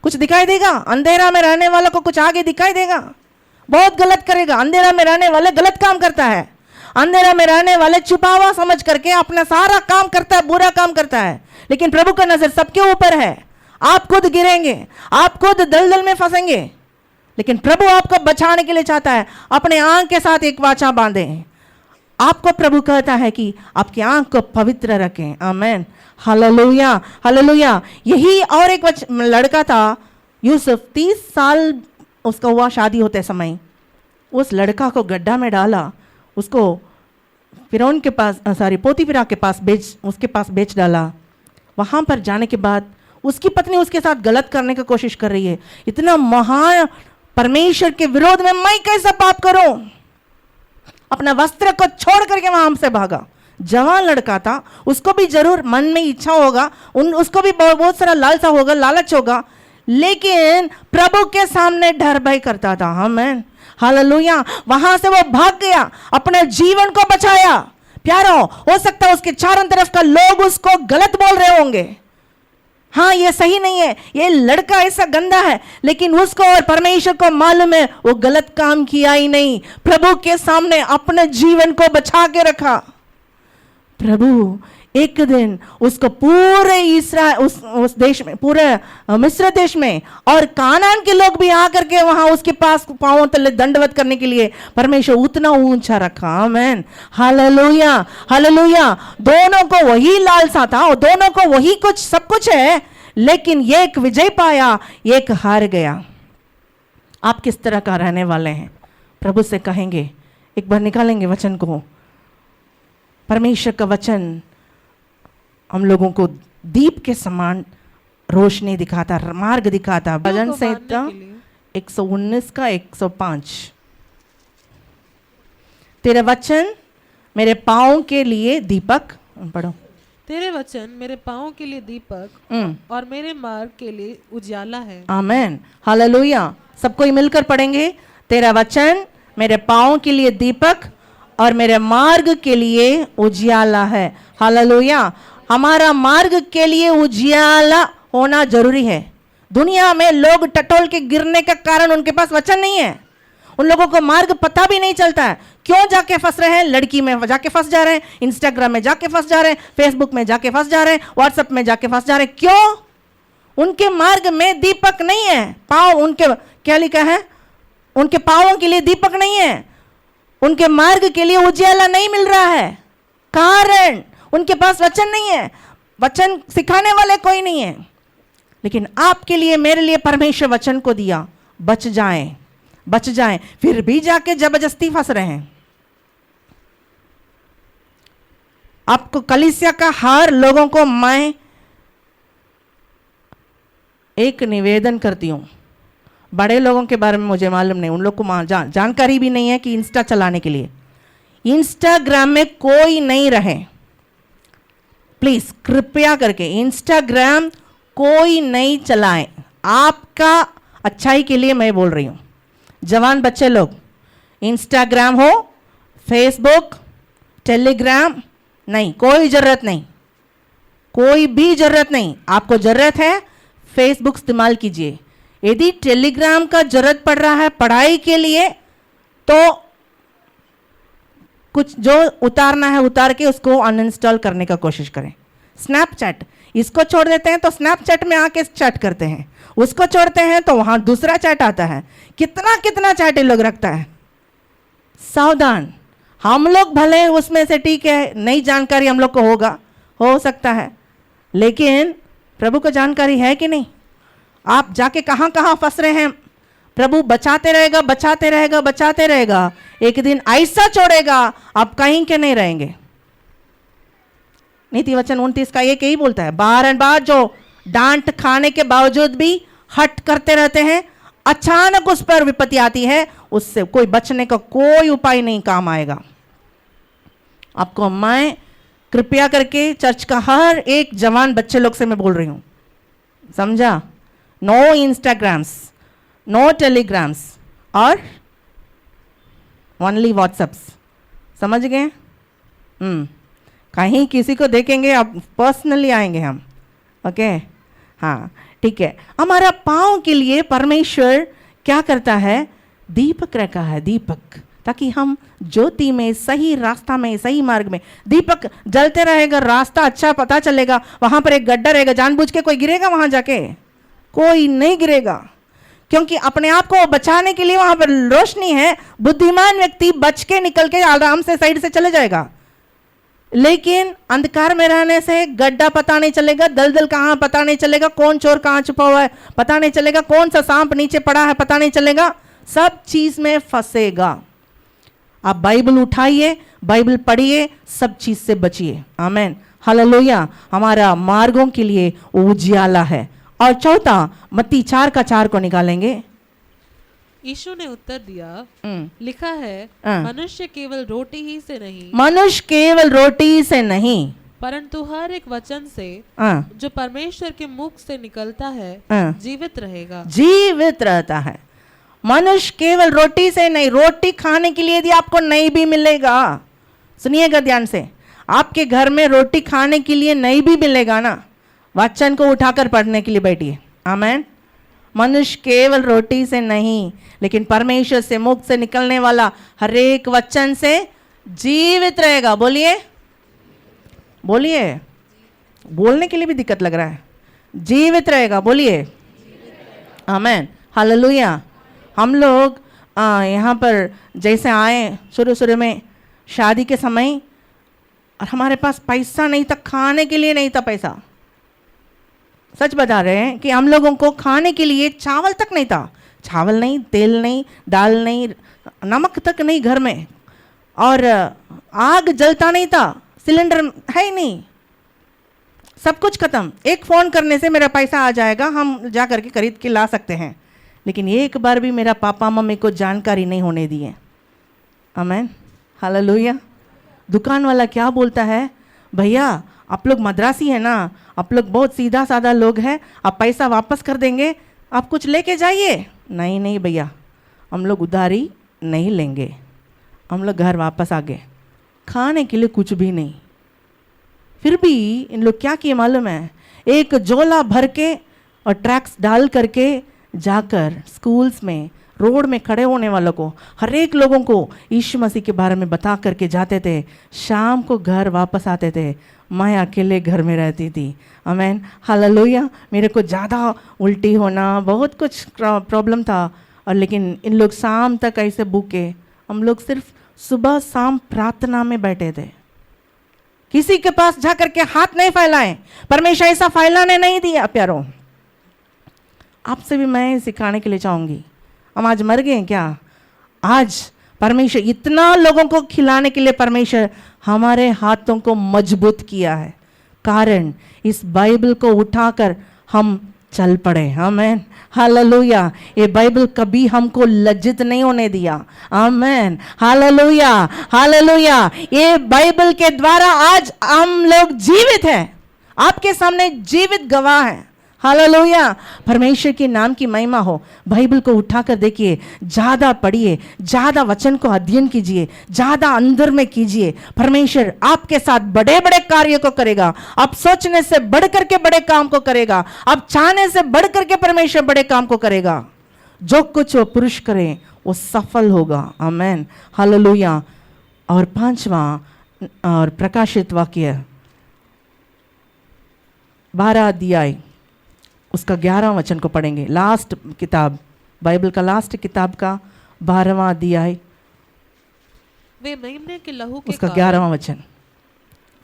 कुछ दिखाई देगा? अंधेरा में रहने वालों को कुछ आगे दिखाई देगा? बहुत गलत करेगा। अंधेरा में रहने वाले गलत काम करता है। अंधेरा में रहने वाले छुपा हुआ समझ करके अपना सारा काम करता है, बुरा काम करता है। लेकिन प्रभु का नजर सबके ऊपर है। आप खुद गिरेंगे, आप खुद दलदल में फंसेंगे, लेकिन प्रभु आपको बचाने के लिए चाहता है। अपने आंख के साथ एक वाचा बांधे। आपको प्रभु कहता है कि आपकी आंख को पवित्र रखें। आमेन, हालेलुया, हालेलुया। यही और एक लड़का था यूसुफ, 30 साल उसका हुआ शादी होते समय। उस लड़का को गड्ढा में डाला, उसको फिरौन के पास पोतीफिरा के पास उसके पास बेच डाला। वहाँ पर जाने के बाद उसकी पत्नी उसके साथ गलत करने की कोशिश कर रही है। इतना महान परमेश्वर के विरोध में मैं कैसा पाप करूं? अपना वस्त्र को छोड़ करके वहां हमसे भागा। जवान लड़का था, उसको भी जरूर मन में इच्छा होगा, उसको भी बहुत सारा लालसा होगा, लालच होगा, लेकिन प्रभु के सामने डर भय करता था। आमीन, हालेलुया। वहां से वो भाग गया, अपने जीवन को बचाया। प्यारो, हो सकता है उसके चारों तरफ का लोग उसको गलत बोल रहे होंगे, हाँ ये सही नहीं है, ये लड़का ऐसा गंदा है, लेकिन उसको और परमेश्वर को मालूम है वो गलत काम किया ही नहीं। प्रभु के सामने अपने जीवन को बचा के रखा। प्रभु एक दिन उसको पूरे उस देश में, पूरे मिस्र देश में और कानान के लोग भी आकर के वहां उसके पास पांवों तले दंडवत करने के लिए परमेश्वर उतना ऊंचा रखा। आमेन, हालेलुया, हालेलुया। दोनों को वही लालसा था और दोनों को वही कुछ सब कुछ है, लेकिन एक विजय पाया, एक हार गया। आप किस तरह का रहने वाले हैं? प्रभु से कहेंगे, एक बार निकालेंगे वचन को। परमेश्वर का वचन हम लोगों को दीप के समान रोशनी दिखाता, मार्ग दिखाता। भजन संहिता 119 का 105। तेरे वचन मेरे पाँव के लिए दीपक, पढ़ो। तेरे वचन मेरे पाँव के लिए दीपक और मेरे मार्ग के लिए उजाला है। आमेन, हालेलुया। सब कोई मिलकर पढ़ेंगे। तेरा वचन मेरे पाँव के लिए दीपक और मेरे मार्ग के लिए उजियाला है। हालेलुया। हमारा मार्ग के लिए उजियाला होना जरूरी है। दुनिया में लोग टटोल के गिरने का कारण उनके पास वचन नहीं है। उन लोगों को मार्ग पता भी नहीं चलता है। क्यों जाके फंस रहे हैं? लड़की में जाके फंस जा रहे हैं, इंस्टाग्राम में जाके फंस जा रहे हैं, फेसबुक में जाके फंस जा रहे हैं, व्हाट्सएप में जाके फंस जा रहे हैं। क्यों? उनके मार्ग में दीपक नहीं है। पाँव उनके, क्या लिखा है? उनके पाँवों के लिए दीपक नहीं है, उनके मार्ग के लिए उजियाला नहीं मिल रहा है। कारण उनके पास वचन नहीं है, वचन सिखाने वाले कोई नहीं है। लेकिन आपके लिए, मेरे लिए परमेश्वर वचन को दिया, बच जाएं, बच जाएं, फिर भी जाके जबरदस्ती फंस रहे हैं। आपको कलीसिया का हर लोगों को मैं एक निवेदन करती हूं। बड़े लोगों के बारे में मुझे मालूम नहीं, उन लोग को जानकारी भी नहीं है कि इंस्टा चलाने के लिए। इंस्टाग्राम में कोई नहीं रहे, प्लीज कृपया करके इंस्टाग्राम कोई नहीं चलाएं। आपका अच्छाई के लिए मैं बोल रही हूं। जवान बच्चे लोग, इंस्टाग्राम हो, फेसबुक, टेलीग्राम, नहीं, कोई जरूरत नहीं, कोई भी जरूरत नहीं। आपको जरूरत है फेसबुक इस्तेमाल कीजिए। यदि टेलीग्राम का जरूरत पड़ रहा है पढ़ाई के लिए, तो कुछ जो उतारना है उतार के उसको अनइंस्टॉल करने का कोशिश करें। स्नैपचैट, इसको छोड़ देते हैं तो स्नैपचैट में आके चैट करते हैं, उसको छोड़ते हैं तो वहां दूसरा चैट आता है। कितना कितना चैट ये लोग रखता है। सावधान। हम लोग भले उसमें से, ठीक है, नई जानकारी हम लोग को हो सकता है, लेकिन प्रभु को जानकारी है कि नहीं? आप जाके कहां कहां फंस रहे हैं। प्रभु बचाते रहेगा, बचाते रहेगा, बचाते रहेगा। एक दिन ऐसा छोड़ेगा आप कहीं के नहीं रहेंगे। नीति वचन 29 का एक यही बोलता है, बार बार जो डांट खाने के बावजूद भी हट करते रहते हैं, अचानक उस पर विपत्ति आती है, उससे कोई बचने का कोई उपाय नहीं काम आएगा। आपको मैं कृपया करके चर्च का हर एक जवान बच्चे लोग से मैं बोल रही हूं, समझा? नो इंस्टाग्राम्स, नो टेलीग्राम्स और ओनली व्हाट्सएप्स, समझ गए? कहीं किसी को देखेंगे आप पर्सनली आएंगे हम, ओके? हाँ ठीक है। हमारा पाँव के लिए परमेश्वर क्या करता है? दीपक रखा है, दीपक, ताकि हम ज्योति में, सही रास्ता में, सही मार्ग में, दीपक जलते रहेगा, रास्ता अच्छा पता चलेगा। वहां पर एक गड्ढा रहेगा, जानबूझ के कोई गिरेगा वहां जाके? कोई नहीं गिरेगा, क्योंकि अपने आप को बचाने के लिए वहां पर रोशनी है। बुद्धिमान व्यक्ति बच के निकल के आराम से साइड से चले जाएगा, लेकिन अंधकार में रहने से गड्ढा पता नहीं चलेगा, दलदल कहां पता नहीं चलेगा, कौन चोर कहां छुपा हुआ है पता नहीं चलेगा, कौन सा सांप नीचे पड़ा है पता नहीं चलेगा, सब चीज में फंसेगा। आप बाइबल उठाइए, बाइबल पढ़िए, सब चीज से बचिए। आमेन, हालेलुया। हमारा मार्गों के लिए उजियाला है। और चौथा, मत्ती 4:4 को निकालेंगे। यीशु ने उत्तर दिया, लिखा है, मनुष्य केवल रोटी ही से नहीं, मनुष्य केवल रोटी से नहीं, परंतु हर एक वचन से जो परमेश्वर के मुख से निकलता है जीवित रहेगा, जीवित रहता है। मनुष्य केवल रोटी से नहीं, रोटी खाने के लिए यदि आपको नहीं भी मिलेगा, सुनिएगा ध्यान से, आपके घर में रोटी खाने के लिए नहीं भी मिलेगा ना, वचन को उठाकर पढ़ने के लिए बैठिए। आमेन। मनुष्य केवल रोटी से नहीं, लेकिन परमेश्वर से मुख से निकलने वाला हर एक वचन से जीवित रहेगा। बोलिए, बोलिए, बोलने के लिए भी दिक्कत लग रहा है। जीवित रहेगा, बोलिए आमेन, हालेलुया। हम लोग यहाँ पर जैसे आए शुरू में शादी के समय, और हमारे पास पैसा नहीं था, खाने के लिए नहीं था पैसा। सच बता रहे हैं कि हम लोगों को खाने के लिए चावल तक नहीं था, चावल नहीं, तेल नहीं, दाल नहीं, नमक तक नहीं घर में, और आग जलता नहीं था, सिलेंडर है ही नहीं, सब कुछ खत्म। एक फ़ोन करने से मेरा पैसा आ जाएगा, हम जा करके खरीद के ला सकते हैं। लेकिन एक बार भी मेरा पापा मम्मी को जानकारी नहीं होने दिए। आमेन, हालेलुया। दुकान वाला क्या बोलता है, भैया आप लोग मद्रासी है ना, आप लोग बहुत सीधा साधा लोग हैं, आप पैसा वापस कर देंगे, आप कुछ लेके जाइए। नहीं नहीं भैया, हम लोग उधारी नहीं लेंगे। हम लोग घर वापस आ गए, खाने के लिए कुछ भी नहीं। फिर भी इन लोग क्या किए मालूम है, एक झोला भर के और ट्रैक्स डाल करके जाकर स्कूल्स में, रोड में खड़े होने वालों को, हर एक लोगों को यीशु मसीह के बारे में बता करके जाते थे। शाम को घर वापस आते थे। मैं अकेले घर में रहती थी। आमेन, हालेलुया। मेरे को ज़्यादा उल्टी होना, बहुत कुछ प्रॉब्लम था, और लेकिन इन लोग शाम तक ऐसे भूखे, हम लोग सिर्फ सुबह शाम प्रार्थना में बैठे थे। किसी के पास जाकर के हाथ नहीं फैलाएं, परमेश्वर ऐसा फैलाने नहीं दिया। प्यारों, आपसे भी मैं सिखाने के लिए चाहूँगी। हम आज मर गए क्या? आज परमेश्वर इतना लोगों को खिलाने के लिए परमेश्वर हमारे हाथों को मजबूत किया है, कारण इस बाइबल को उठाकर हम चल पड़े। आमेन, हालेलुया। ये बाइबल कभी हमको लज्जित नहीं होने दिया। आमेन, हालेलुया, हालेलुया। ये बाइबल के द्वारा आज हम लोग जीवित हैं, आपके सामने जीवित गवाह हैं। हालेलुया, परमेश्वर के नाम की महिमा हो। बाइबल को उठाकर देखिए, ज़्यादा पढ़िए, ज़्यादा वचन को अध्ययन कीजिए, ज़्यादा अंदर में कीजिए। परमेश्वर आपके साथ बड़े बड़े कार्य को करेगा। आप सोचने से बढ़ करके बड़े काम को करेगा, आप चाहने से बढ़ करके परमेश्वर बड़े काम को करेगा। जो कुछ वो पुरुष करे वो सफल होगा। आमेन, हालेलुया। और 5वां और प्रकाशित वाक्य 12 अध्याय उसका 11वां वचन को पढ़ेंगे। लास्ट किताब, बाइबल का लास्ट किताब का 12वां अध्याय, वे मेमने के लहू के उसका 11वां वचन।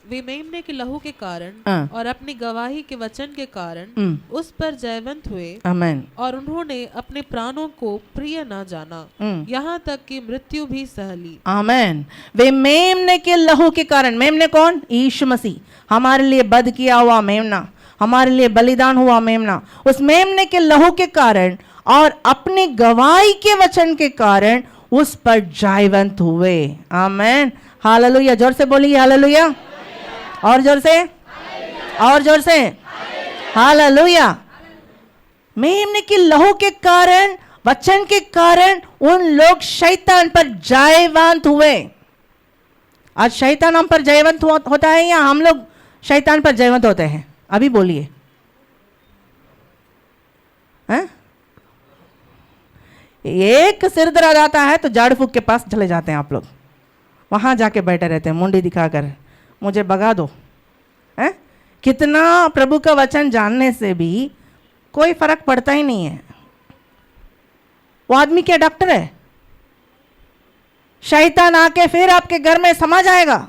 वे मेमने के लहू के कारण और अपनी गवाही के वचन के कारण उस पर जयवंत हुए। आमेन। और उन्होंने अपने प्राणों को प्रिय ना जाना, यहाँ तक कि मृत्यु भी सह ली। आमेन। वे मेमने के लहू के कारण, मेमने कौन? यीशु मसीह, हमारे लिए बध किया हुआ मेमना, हमारे लिए बलिदान हुआ मेमना, उस मेमने के लहू के कारण और अपनी गवाही के वचन के कारण उस पर जयवंत हुए। आमेन, हालेलुया। जोर से बोलिए हालेलुया, और जोर से, और जोर से, हालेलुया। मेमने की लहू के कारण, वचन के कारण उन लोग शैतान पर जयवंत हुए। आज शैतान हम पर जयवंत होता है या हम लोग शैतान पर जयवंत होते हैं? अभी बोलिए। एक सिर दर्द आता है तो झाड़ फूक के पास चले जाते हैं आप लोग, वहां जाके बैठे रहते हैं मुंडी दिखाकर, मुझे भगा दो। है कितना प्रभु का वचन जानने से भी कोई फर्क पड़ता ही नहीं है। वो आदमी क्या डॉक्टर है? शैतान आके फिर आपके घर में समा जाएगा।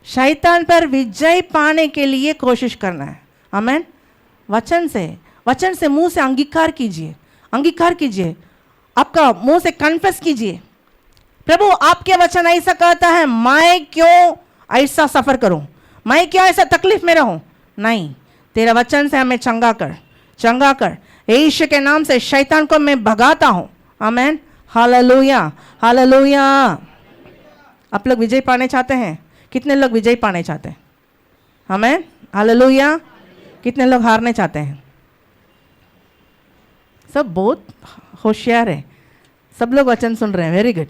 शैतान पर विजय पाने के लिए कोशिश करना है। आमेन। वचन से मुंह से अंगीकार कीजिए, अंगीकार कीजिए, आपका मुंह से कन्फेस कीजिए, प्रभु आपके वचन ऐसा कहता है, मैं क्यों ऐसा सफर करूं, मैं क्यों ऐसा तकलीफ में रहूं? नहीं, तेरा वचन से हमें चंगा कर, चंगा कर। यीशु के नाम से शैतान को मैं भगाता हूं। आमेन, हालेलुया, हालेलुया। आप लोग विजय पाने चाहते हैं? कितने लोग विजय पाने चाहते हैं? आमेन, हालेलुया। कितने लोग हारने चाहते हैं? सब बहुत होशियार है, सब लोग वचन सुन रहे हैं, वेरी गुड।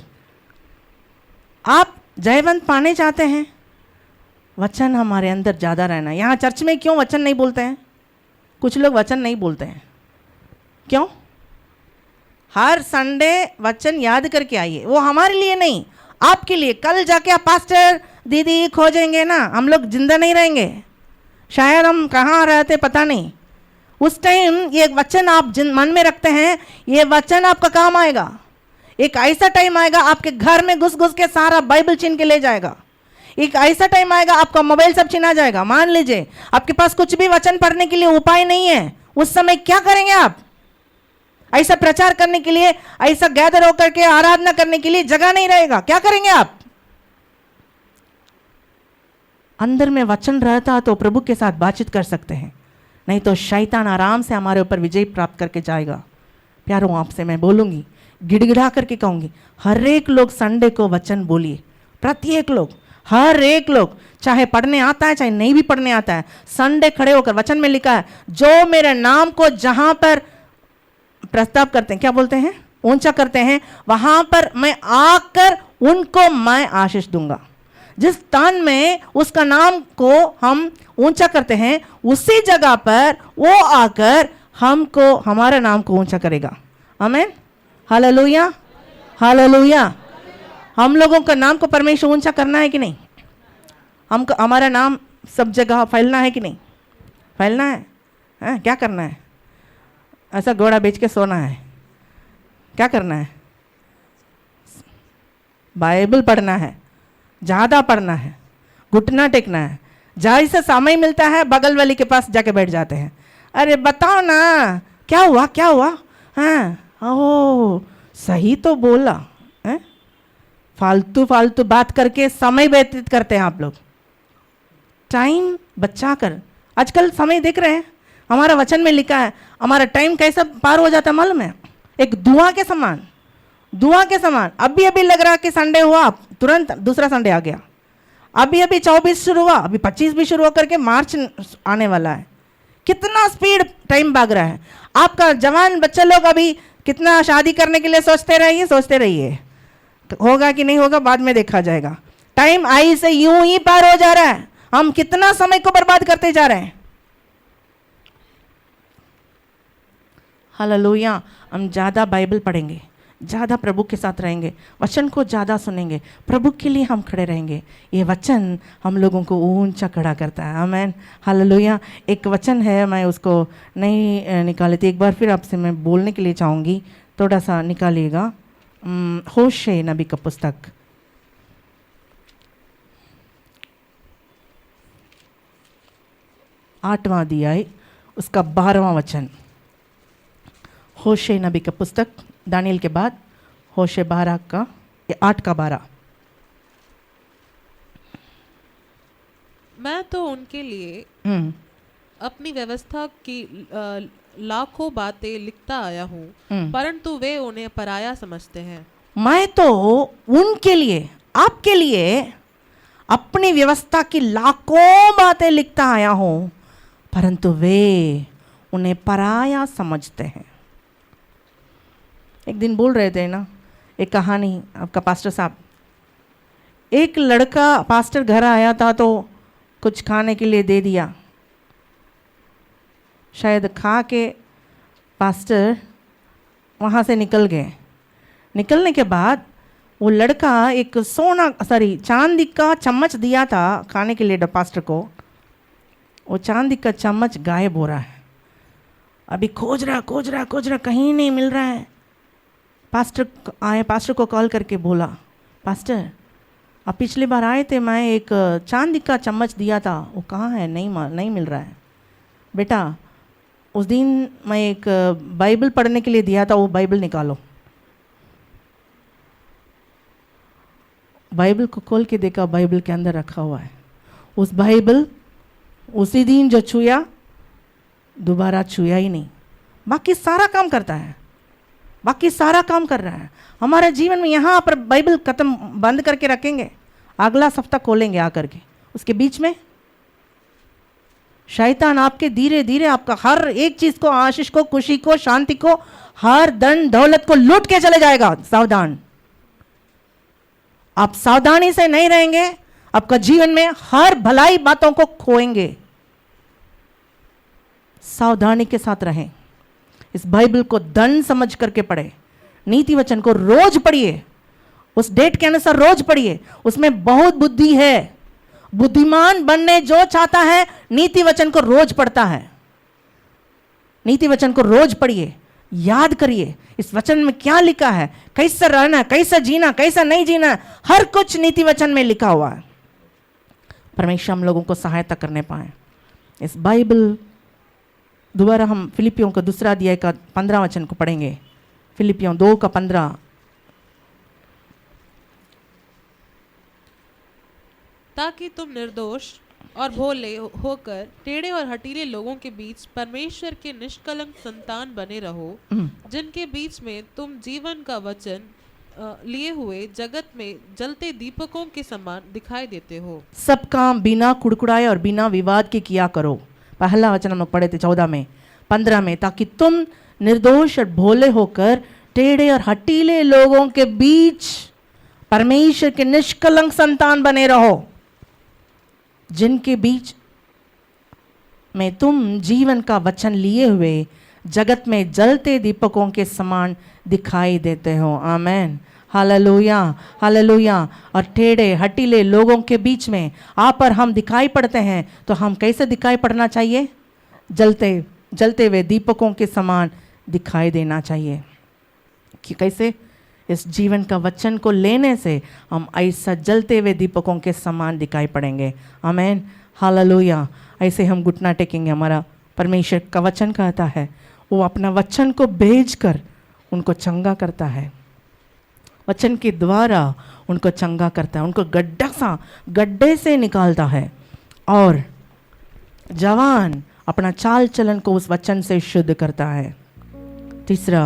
आप जयवंत पाने चाहते हैं? वचन हमारे अंदर ज़्यादा रहना। यहाँ चर्च में क्यों वचन नहीं बोलते हैं? कुछ लोग वचन नहीं बोलते हैं, क्यों? हर संडे वचन याद करके आइए, वो हमारे लिए नहीं, आपके लिए। कल जाके आप पास्टर दीदी खोजेंगे ना, हम लोग जिंदा नहीं रहेंगे, शायद हम कहाँ रहते पता नहीं। उस टाइम ये वचन आप जिन मन में रखते हैं, ये वचन आपका काम आएगा। एक ऐसा टाइम आएगा आपके घर में घुस घुस के सारा बाइबल छीन के ले जाएगा। एक ऐसा टाइम आएगा आपका मोबाइल सब छीना जाएगा। मान लीजिए आपके पास कुछ भी वचन पढ़ने के लिए उपाय नहीं है, उस समय क्या करेंगे आप? ऐसा प्रचार करने के लिए, ऐसा गैदर होकर के आराधना करने के लिए जगह नहीं रहेगा, क्या करेंगे आप? अंदर में वचन रहता तो प्रभु के साथ बातचीत कर सकते हैं, नहीं तो शैतान आराम से हमारे ऊपर विजय प्राप्त करके जाएगा। प्यारों, आपसे मैं बोलूंगी, गिड़गिड़ा करके कहूंगी, हर एक लोग संडे को वचन बोलिए। प्रत्येक लोग, हर एक लोग, चाहे पढ़ने आता है चाहे नहीं भी पढ़ने आता है, संडे खड़े होकर, वचन में लिखा है, जो मेरे नाम को जहां पर प्रस्ताव करते हैं, क्या बोलते हैं, ऊंचा करते हैं, वहां पर मैं आकर उनको मैं आशीष दूंगा। जिस स्थान में उसका नाम को हम ऊंचा करते हैं, उसी जगह पर वो आकर हमको, हमारे नाम को ऊंचा करेगा। आमीन, हालेलुया, हालेलुया। हम लोगों का नाम को परमेश्वर ऊंचा करना है कि नहीं? हमको हमारा नाम सब जगह फैलना है कि नहीं? फैलना है, क्या करना है? ऐसा घोड़ा बेच के सोना है? क्या करना है? बाइबल पढ़ना है, ज़्यादा पढ़ना है, घुटना टेकना है। जैसे समय मिलता है बगल वाली के पास जाके बैठ जाते हैं, अरे बताओ ना क्या हुआ, क्या हुआ? हाँ, ओह सही तो बोला है। फालतू फालतू बात करके समय व्यतीत करते हैं आप लोग। टाइम बचा कर, आजकल समय देख रहे हैं, हमारा वचन में लिखा है, हमारा टाइम कैसा पार हो जाता है मालूम है? एक धुआं के समान, धुआं के समान। अभी अभी लग रहा कि संडे हुआ, तुरंत दूसरा संडे आ गया। अभी अभी 24 शुरू हुआ, अभी 25 भी शुरू होकर के मार्च आने वाला है। कितना स्पीड टाइम भाग रहा है। आपका जवान बच्चे लोग अभी कितना शादी करने के लिए सोचते रहिए, सोचते रहिए, होगा कि नहीं होगा बाद में देखा जाएगा। टाइम आई से यूं ही पार हो जा रहा है। हम कितना समय को बर्बाद करते जा रहे हैं। हालेलुया। हम ज़्यादा बाइबल पढ़ेंगे, ज़्यादा प्रभु के साथ रहेंगे, वचन को ज़्यादा सुनेंगे, प्रभु के लिए हम खड़े रहेंगे। ये वचन हम लोगों को ऊंचा खड़ा करता है। आमीन, हालेलुया। एक वचन है, मैं उसको नहीं निकाली थी, एक बार फिर आपसे मैं बोलने के लिए चाहूँगी, थोड़ा सा निकालिएगा। होशे नबी का पुस्तक, आठवां अध्याय, उसका 12वां वचन। होशे नबी का पुस्तक, दानियल के बाद होशे 12 का 8 का 12। मैं तो उनके लिए अपनी व्यवस्था की लाखों बातें लिखता आया हूँ, परंतु वे उन्हें पराया समझते हैं। मैं तो उनके लिए, आपके लिए अपनी व्यवस्था की लाखों बातें लिखता आया हूं, परंतु वे उन्हें पराया समझते हैं। एक दिन बोल रहे थे ना, एक कहानी, आपका पास्टर साहब, एक लड़का पास्टर घर आया था तो कुछ खाने के लिए दे दिया। शायद खा के पास्टर वहाँ से निकल गए। निकलने के बाद वो लड़का एक चांदी का चम्मच दिया था खाने के लिए पास्टर को। वो चांदी का चम्मच गायब हो रहा है। अभी खोज रहा कहीं नहीं मिल रहा है। पास्टर को कॉल करके बोला, पास्टर आप पिछली बार आए थे, मैं एक चांदी का चम्मच दिया था, वो कहाँ है? नहीं मिल रहा है। बेटा उस दिन मैं एक बाइबल पढ़ने के लिए दिया था, वो बाइबल निकालो। बाइबल को खोल के देखा, बाइबल के अंदर रखा हुआ है। उस बाइबल उसी दिन जो छुआ, दोबारा छुआ ही नहीं। बाकी सारा काम करता है, बाकी सारा काम कर रहा है। हमारे जीवन में यहाँ पर बाइबल खत्म बंद करके रखेंगे, अगला सप्ताह खोलेंगे आकर के, उसके बीच में शैतान आपके धीरे धीरे आपका हर एक चीज को, आशीष को, खुशी को, शांति को, हर धन दौलत को लूट के चले जाएगा। सावधान, आप सावधानी से नहीं रहेंगे, आपका जीवन में हर भलाई बातों को खोएंगे। सावधानी के साथ रहें। इस बाइबल को धन समझ करके पढ़े, नीति वचन को रोज पढ़िए, उस डेट के अनुसार रोज पढ़िए, उसमें बहुत बुद्धि है। बुद्धिमान बनने जो चाहता है नीति वचन को रोज पढ़ता है। नीति वचन को रोज पढ़िए, याद करिए इस वचन में क्या लिखा है, कैसा रहना, कैसा जीना, कैसा नहीं जीना, हर कुछ नीति वचन में लिखा हुआ है। परमेश्वर हम लोगों को सहायता करने पाए। इस बाइबल दोबारा हम फिलिपियों का 2 अध्याय का 15 वचन को पढ़ेंगे। फिलिपियों 2 का 15। ताकि तुम निर्दोष और भोले होकर टेढ़े और हठीले लोगों के बीच परमेश्वर के निष्कलंक संतान बने रहो, जिनके बीच में तुम जीवन का वचन लिए हुए जगत में जलते दीपकों के समान दिखाई देते हो। सब काम बिना कुड़कुड़ाए और बिना विवाद के किया करो। पहला वचन हम लोग पढ़े थे 14 में, 15 में, ताकि तुम निर्दोष और भोले होकर टेढ़े और हठीले लोगों के बीच परमेश्वर के निष्कलंक संतान बने रहो, जिनके बीच में तुम जीवन का वचन लिए हुए जगत में जलते दीपकों के समान दिखाई देते हो। आमेन, हालेलुया, हालेलुया। और टेढ़े हटीले लोगों के बीच में आप और हम दिखाई पड़ते हैं, तो हम कैसे दिखाई पड़ना चाहिए? जलते हुए दीपकों के समान दिखाई देना चाहिए। कि कैसे? इस जीवन का वचन को लेने से हम ऐसा जलते हुए दीपकों के समान दिखाई पड़ेंगे। आमेन, हालेलुया। ऐसे हम घुटना टेकेंगे। हमारा परमेश्वर का वचन कहता है वो अपना वचन को भेजकर उनको चंगा करता है, वचन के द्वारा उनको चंगा करता है, उनको गड्ढे से निकालता है, और जवान अपना चाल चलन को उस वचन से शुद्ध करता है। तीसरा,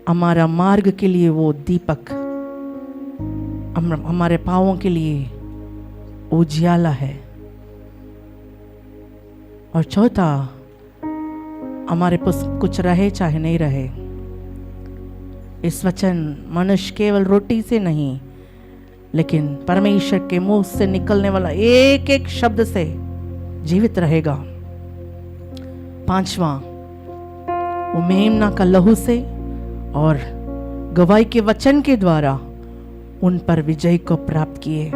हमारा मार्ग के लिए वो दीपक, हमारे पाँवों के लिए उजियाला है। और चौथा, हमारे पास कुछ रहे चाहे नहीं रहे, इस वचन मनुष्य केवल रोटी से नहीं लेकिन परमेश्वर के मुंह से निकलने वाला एक एक शब्द से जीवित रहेगा। पांचवा, वो मेमना का लहू से और गवाही के वचन के द्वारा उन पर विजय को प्राप्त किए।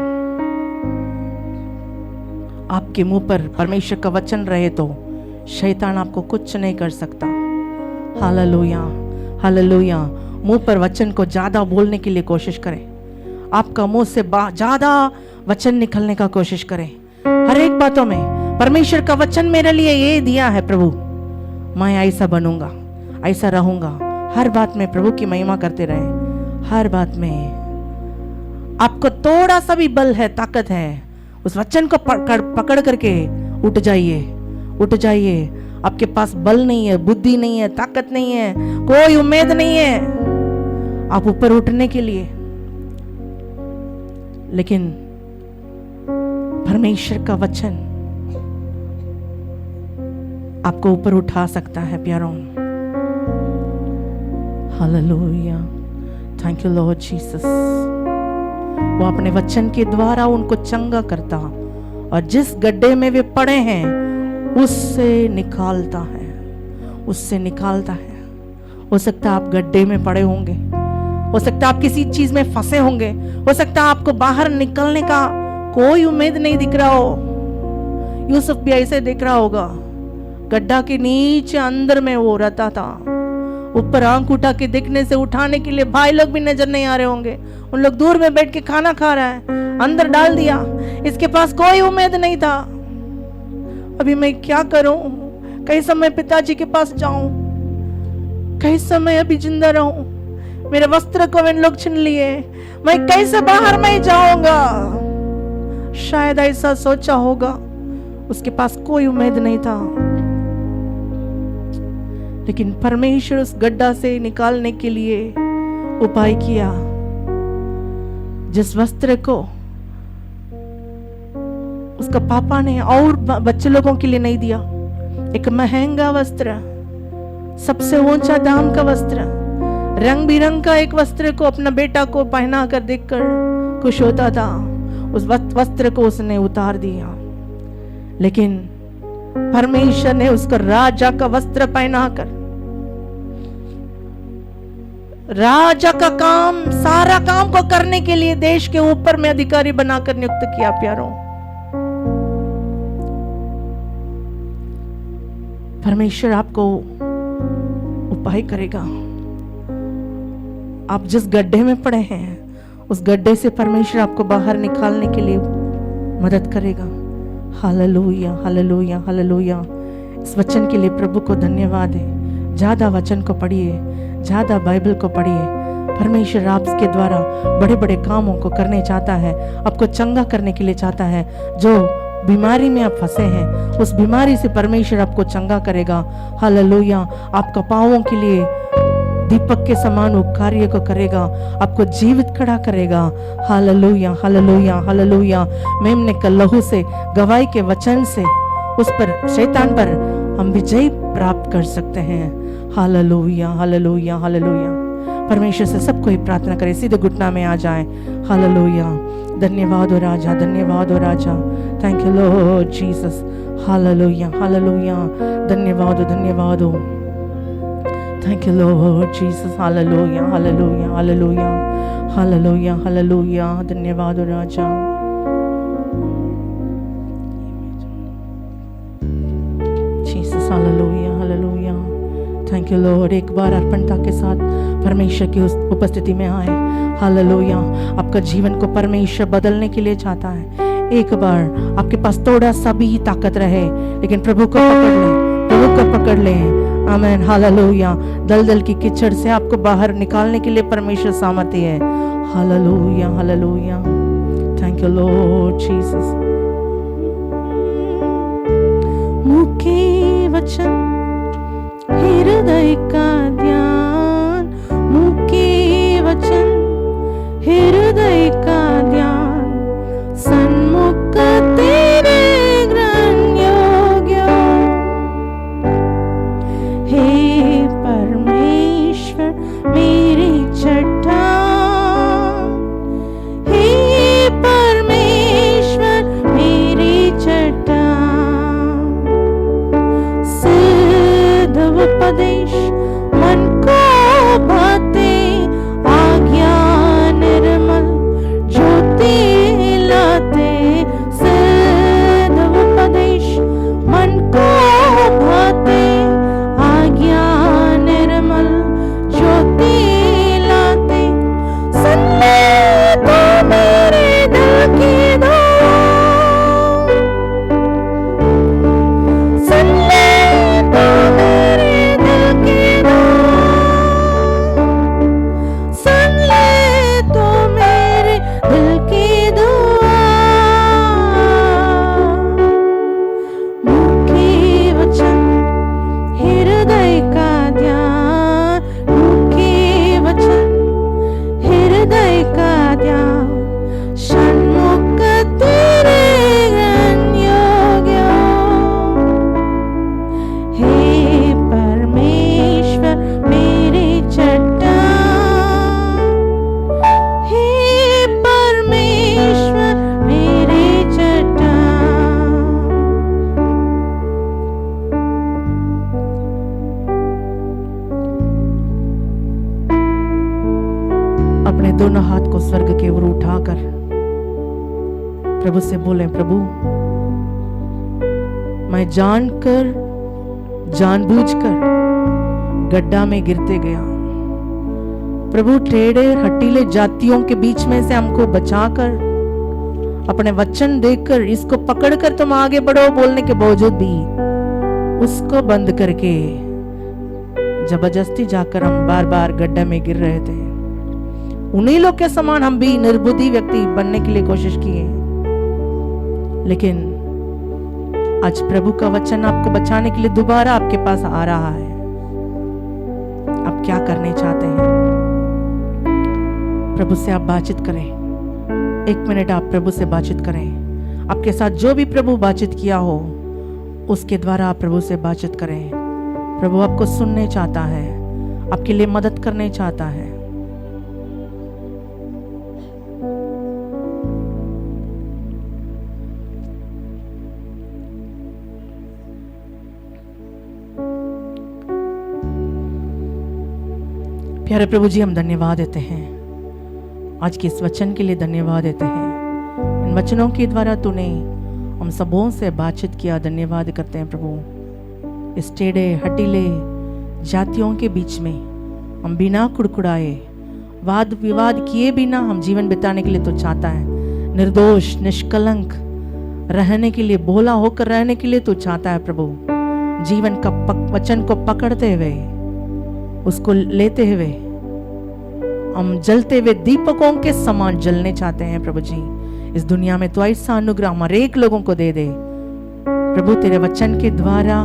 आपके मुंह पर परमेश्वर का वचन रहे तो शैतान आपको कुछ नहीं कर सकता। Hallelujah, hallelujah. मुंह पर वचन को ज्यादा बोलने के लिए कोशिश करें। आपका मुंह से ज्यादा वचन निकलने का कोशिश करें। हर एक बातों में परमेश्वर का वचन मेरे लिए ये दिया है प्रभु, मैं ऐसा बनूंगा, ऐसा रहूंगा। हर बात में प्रभु की महिमा करते रहे। हर बात में आपको थोड़ा सा भी बल है, ताकत है, उस वचन को पकड़ करके उठ जाइए, उठ जाइए। आपके पास बल नहीं है, बुद्धि नहीं है, ताकत नहीं है, कोई उम्मीद नहीं है आप ऊपर उठने के लिए, लेकिन परमेश्वर का वचन आपको ऊपर उठा सकता है प्यारों। Hallelujah, thank you Lord Jesus. वो अपने वचन के द्वारा उनको चंगा करता और जिस गड्ढे में वे पड़े हैं उससे निकालता है, उससे निकालता है। हो सकता है आप गड्ढे में पड़े होंगे, हो सकता है आप किसी चीज में फंसे होंगे, हो सकता है आपको बाहर निकलने का कोई उम्मीद नहीं दिख रहा हो। यूसुफ भी ऐसे दिख रहा होगा, गड्ढा के नीचे अंदर में वो रहता था, ऊपर आंख उठा के देखने से उठाने के लिए भाई लोग भी नजर नहीं आ रहे होंगे। उन लोग दूर में बैठ के खाना खा रहा है, अंदर डाल दिया, इसके पास कोई उम्मीद नहीं था। अभी मैं क्या करूं, कई समय पिताजी के पास जाऊं, कई समय अभी जिंदा रहूं, मेरे वस्त्र को इन लोग छीन लिए, मैं कैसे बाहर में जाऊंगा। शायद ऐसा सोचा होगा, उसके पास कोई उम्मीद नहीं था, लेकिन परमेश्वर उस गड्ढा से निकालने के लिए उपाय किया। जिस वस्त्र को उसका पापा ने और बच्चे लोगों के लिए नहीं दिया, एक महंगा वस्त्र, सबसे ऊंचा दाम का वस्त्र, रंग बिरंग का एक वस्त्र को अपना बेटा को पहना कर देखकर खुश होता था, उस वस्त्र को उसने उतार दिया। लेकिन परमेश्वर ने उसको राजा का वस्त्र पहनाकर राजा का काम, सारा काम को करने के लिए देश के ऊपर में अधिकारी बनाकर नियुक्त किया। प्यारों, परमेश्वर आपको उपाय करेगा। आप जिस गड्ढे में पड़े हैं उस गड्ढे से परमेश्वर आपको बाहर निकालने के लिए मदद करेगा। Hallelujah, hallelujah, hallelujah. इस वचन के लिए प्रभु को धन्यवाद है। ज्यादा वचन को पढ़िए, ज्यादा बाइबल को पढ़िए। परमेश्वर आपके द्वारा बड़े बड़े कामों को करने चाहता है, आपको चंगा करने के लिए चाहता है। जो बीमारी में आप फंसे हैं उस बीमारी से परमेश्वर आपको चंगा करेगा। हालेलुया। आपका पांवों के लिए दीपक के समान वो कार्य को करेगा, आपको जीवित खड़ा करेगा। Hallelujah, hallelujah, hallelujah. मेमने का लहू से, गवाही के वचन से उस पर, शैतान पर हम विजय प्राप्त कर सकते हैं। Hallelujah, hallelujah, hallelujah. परमेश्वर से सबको ही प्रार्थना करें, सीधे घुटना में आ जाएं। हालेलुया। धन्यवाद हो राजा, धन्यवाद हो राजा। Thank you Lord Jesus. Hallelujah, hallelujah. धन्यवाद हो, धन्यवाद हो। Thank you Lord Jesus. Hallelujah, hallelujah, hallelujah, hallelujah, hallelujah. धन्यवाद हो राजा। Jesus, hallelujah, hallelujah. Thank you Lord. एक बार अर्पणता के साथ परमेश्वर की उस उपस्थिति में आए। हालेलुया। आपका जीवन को परमेश्वर बदलने के लिए चाहता है। एक बार आपके पास थोड़ा सा भी ताकत रहे, लेकिन प्रभु को पकड़ ले, प्रभु को पकड़ ले। आमीन, हालेलुया। दलदल की कीचड़ से आपको बाहर निकालने के लिए परमेश्वर सामर्थ्य है। Hallelujah, hallelujah. Thank you Lord Jesus. मुख के वचन, हृदय का ध्यान, मुख के वचन, हृदय का ध्यान, सन्मुख तेरे ग्रहण योग्य। हे परमेश्वर मेरी चट्टान, हे परमेश्वर मेरी चट्टान। सिद्ध उपदेश मन को भाते, आज्ञा निर्मल जो दोनों हाथ को स्वर्ग की ओर उठाकर प्रभु से बोले, प्रभु मैं जानकर जानबूझकर गड्ढा में गिरते गया। प्रभु टेढ़े हटीले जातियों के बीच में से हमको बचाकर, अपने वचन देकर, इसको पकड़कर तुम आगे बढ़ो बोलने के बावजूद भी उसको बंद करके जबरदस्ती जाकर हम बार बार गड्ढे में गिर रहे थे। उन्हीं लोग के समान हम भी निर्बुद्धि व्यक्ति बनने के लिए कोशिश किए, लेकिन आज प्रभु का वचन आपको बचाने के लिए दोबारा आपके पास आ रहा है। आप क्या करने चाहते हैं? प्रभु से आप बातचीत करें। 1 मिनट आप प्रभु से बातचीत करें। आपके साथ जो भी प्रभु बातचीत किया हो उसके द्वारा आप प्रभु से बातचीत करें। प्रभु आपको सुनने चाहता है, आपके लिए मदद करने चाहता है। प्यारे प्रभु जी, हम धन्यवाद देते हैं आज के इस वचन के लिए, धन्यवाद देते हैं। इन वचनों के द्वारा तूने हम सबों से बातचीत किया, धन्यवाद करते हैं प्रभु। इस टेढ़े हटीले जातियों के बीच में हम बिना कुड़कुड़ाए, वाद विवाद किए बिना हम जीवन बिताने के लिए तो चाहता है। निर्दोष निष्कलंक रहने के लिए, भोला होकर रहने के लिए तो चाहता है प्रभु। जीवन का वचन को पकड़ते हुए, उसको लेते हुए हम जलते हुए दीपकों के समान जलने चाहते हैं प्रभु जी। इस दुनिया में तो ऐसा अनुग्रह हमारे एक लोगों को दे दे प्रभु। तेरे वचन के द्वारा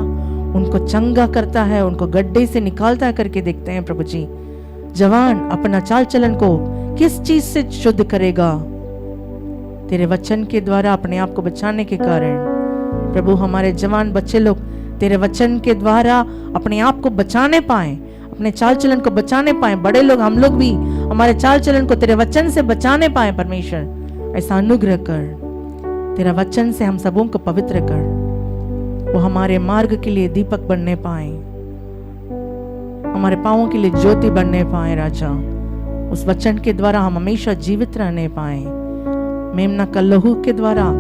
उनको चंगा करता है, उनको गड्ढे से निकालता है करके देखते हैं प्रभु जी। जवान अपना चाल चलन को किस चीज से शुद्ध करेगा? तेरे वचन के द्वारा अपने आप को बचाने के कारण प्रभु हमारे जवान बच्चे लोग तेरे वचन के द्वारा अपने आप को बचाने पाए, अपने चाल चलन को बचाने पाए। बड़े लोग, हम लोग भी हमारे चाल चलन को तेरे वचन से बचाने पाए। परमेश्वर ऐसा अनुग्रह कर, तेरा वचन से हम सबों को पवित्र कर, वो हमारे मार्ग के लिए दीपक बनने पाए, हमारे पांवों के लिए ज्योति बनने पाए। राजा, उस वचन के द्वारा हम हमेशा जीवित रहने पाए। मेमना का लहू के द्वारा,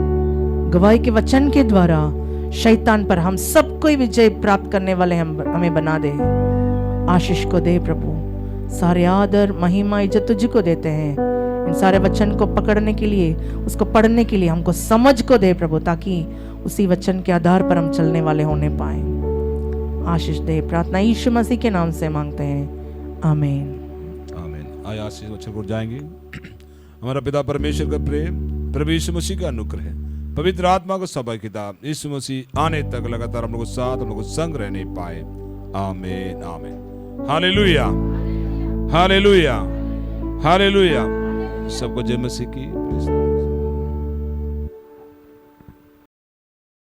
गवाही के वचन के द्वारा शैतान पर हम सबको विजय प्राप्त करने वाले हमें बना दे। आशीष को दे प्रभु। सारे आदर महिमा इज्जत तुझको देते हैं। इन सारे वचन को पकड़ने के लिए, उसको पढ़ने के लिए हमको समझ को दे प्रभु, ताकि उसी वचन के आधार पर हम चलने वाले होने पाए। आशीष दे। प्रार्थना यीशु मसीह के नाम से मांगते हैं, आमीन आमीन। आइए आशीष वचन को जाएंगे। हमारा पिता परमेश्वर का प्रेम, प्रभु यीशु मसीह का अनुग्रह, पवित्र आत्मा को सभा किताब यीशु मसीह आने तक लगातार हम लोग साथ, हम लोग संग रहने पाए। आमीन आमीन। Hallelujah hallelujah hallelujah. सबको जय मसीह की।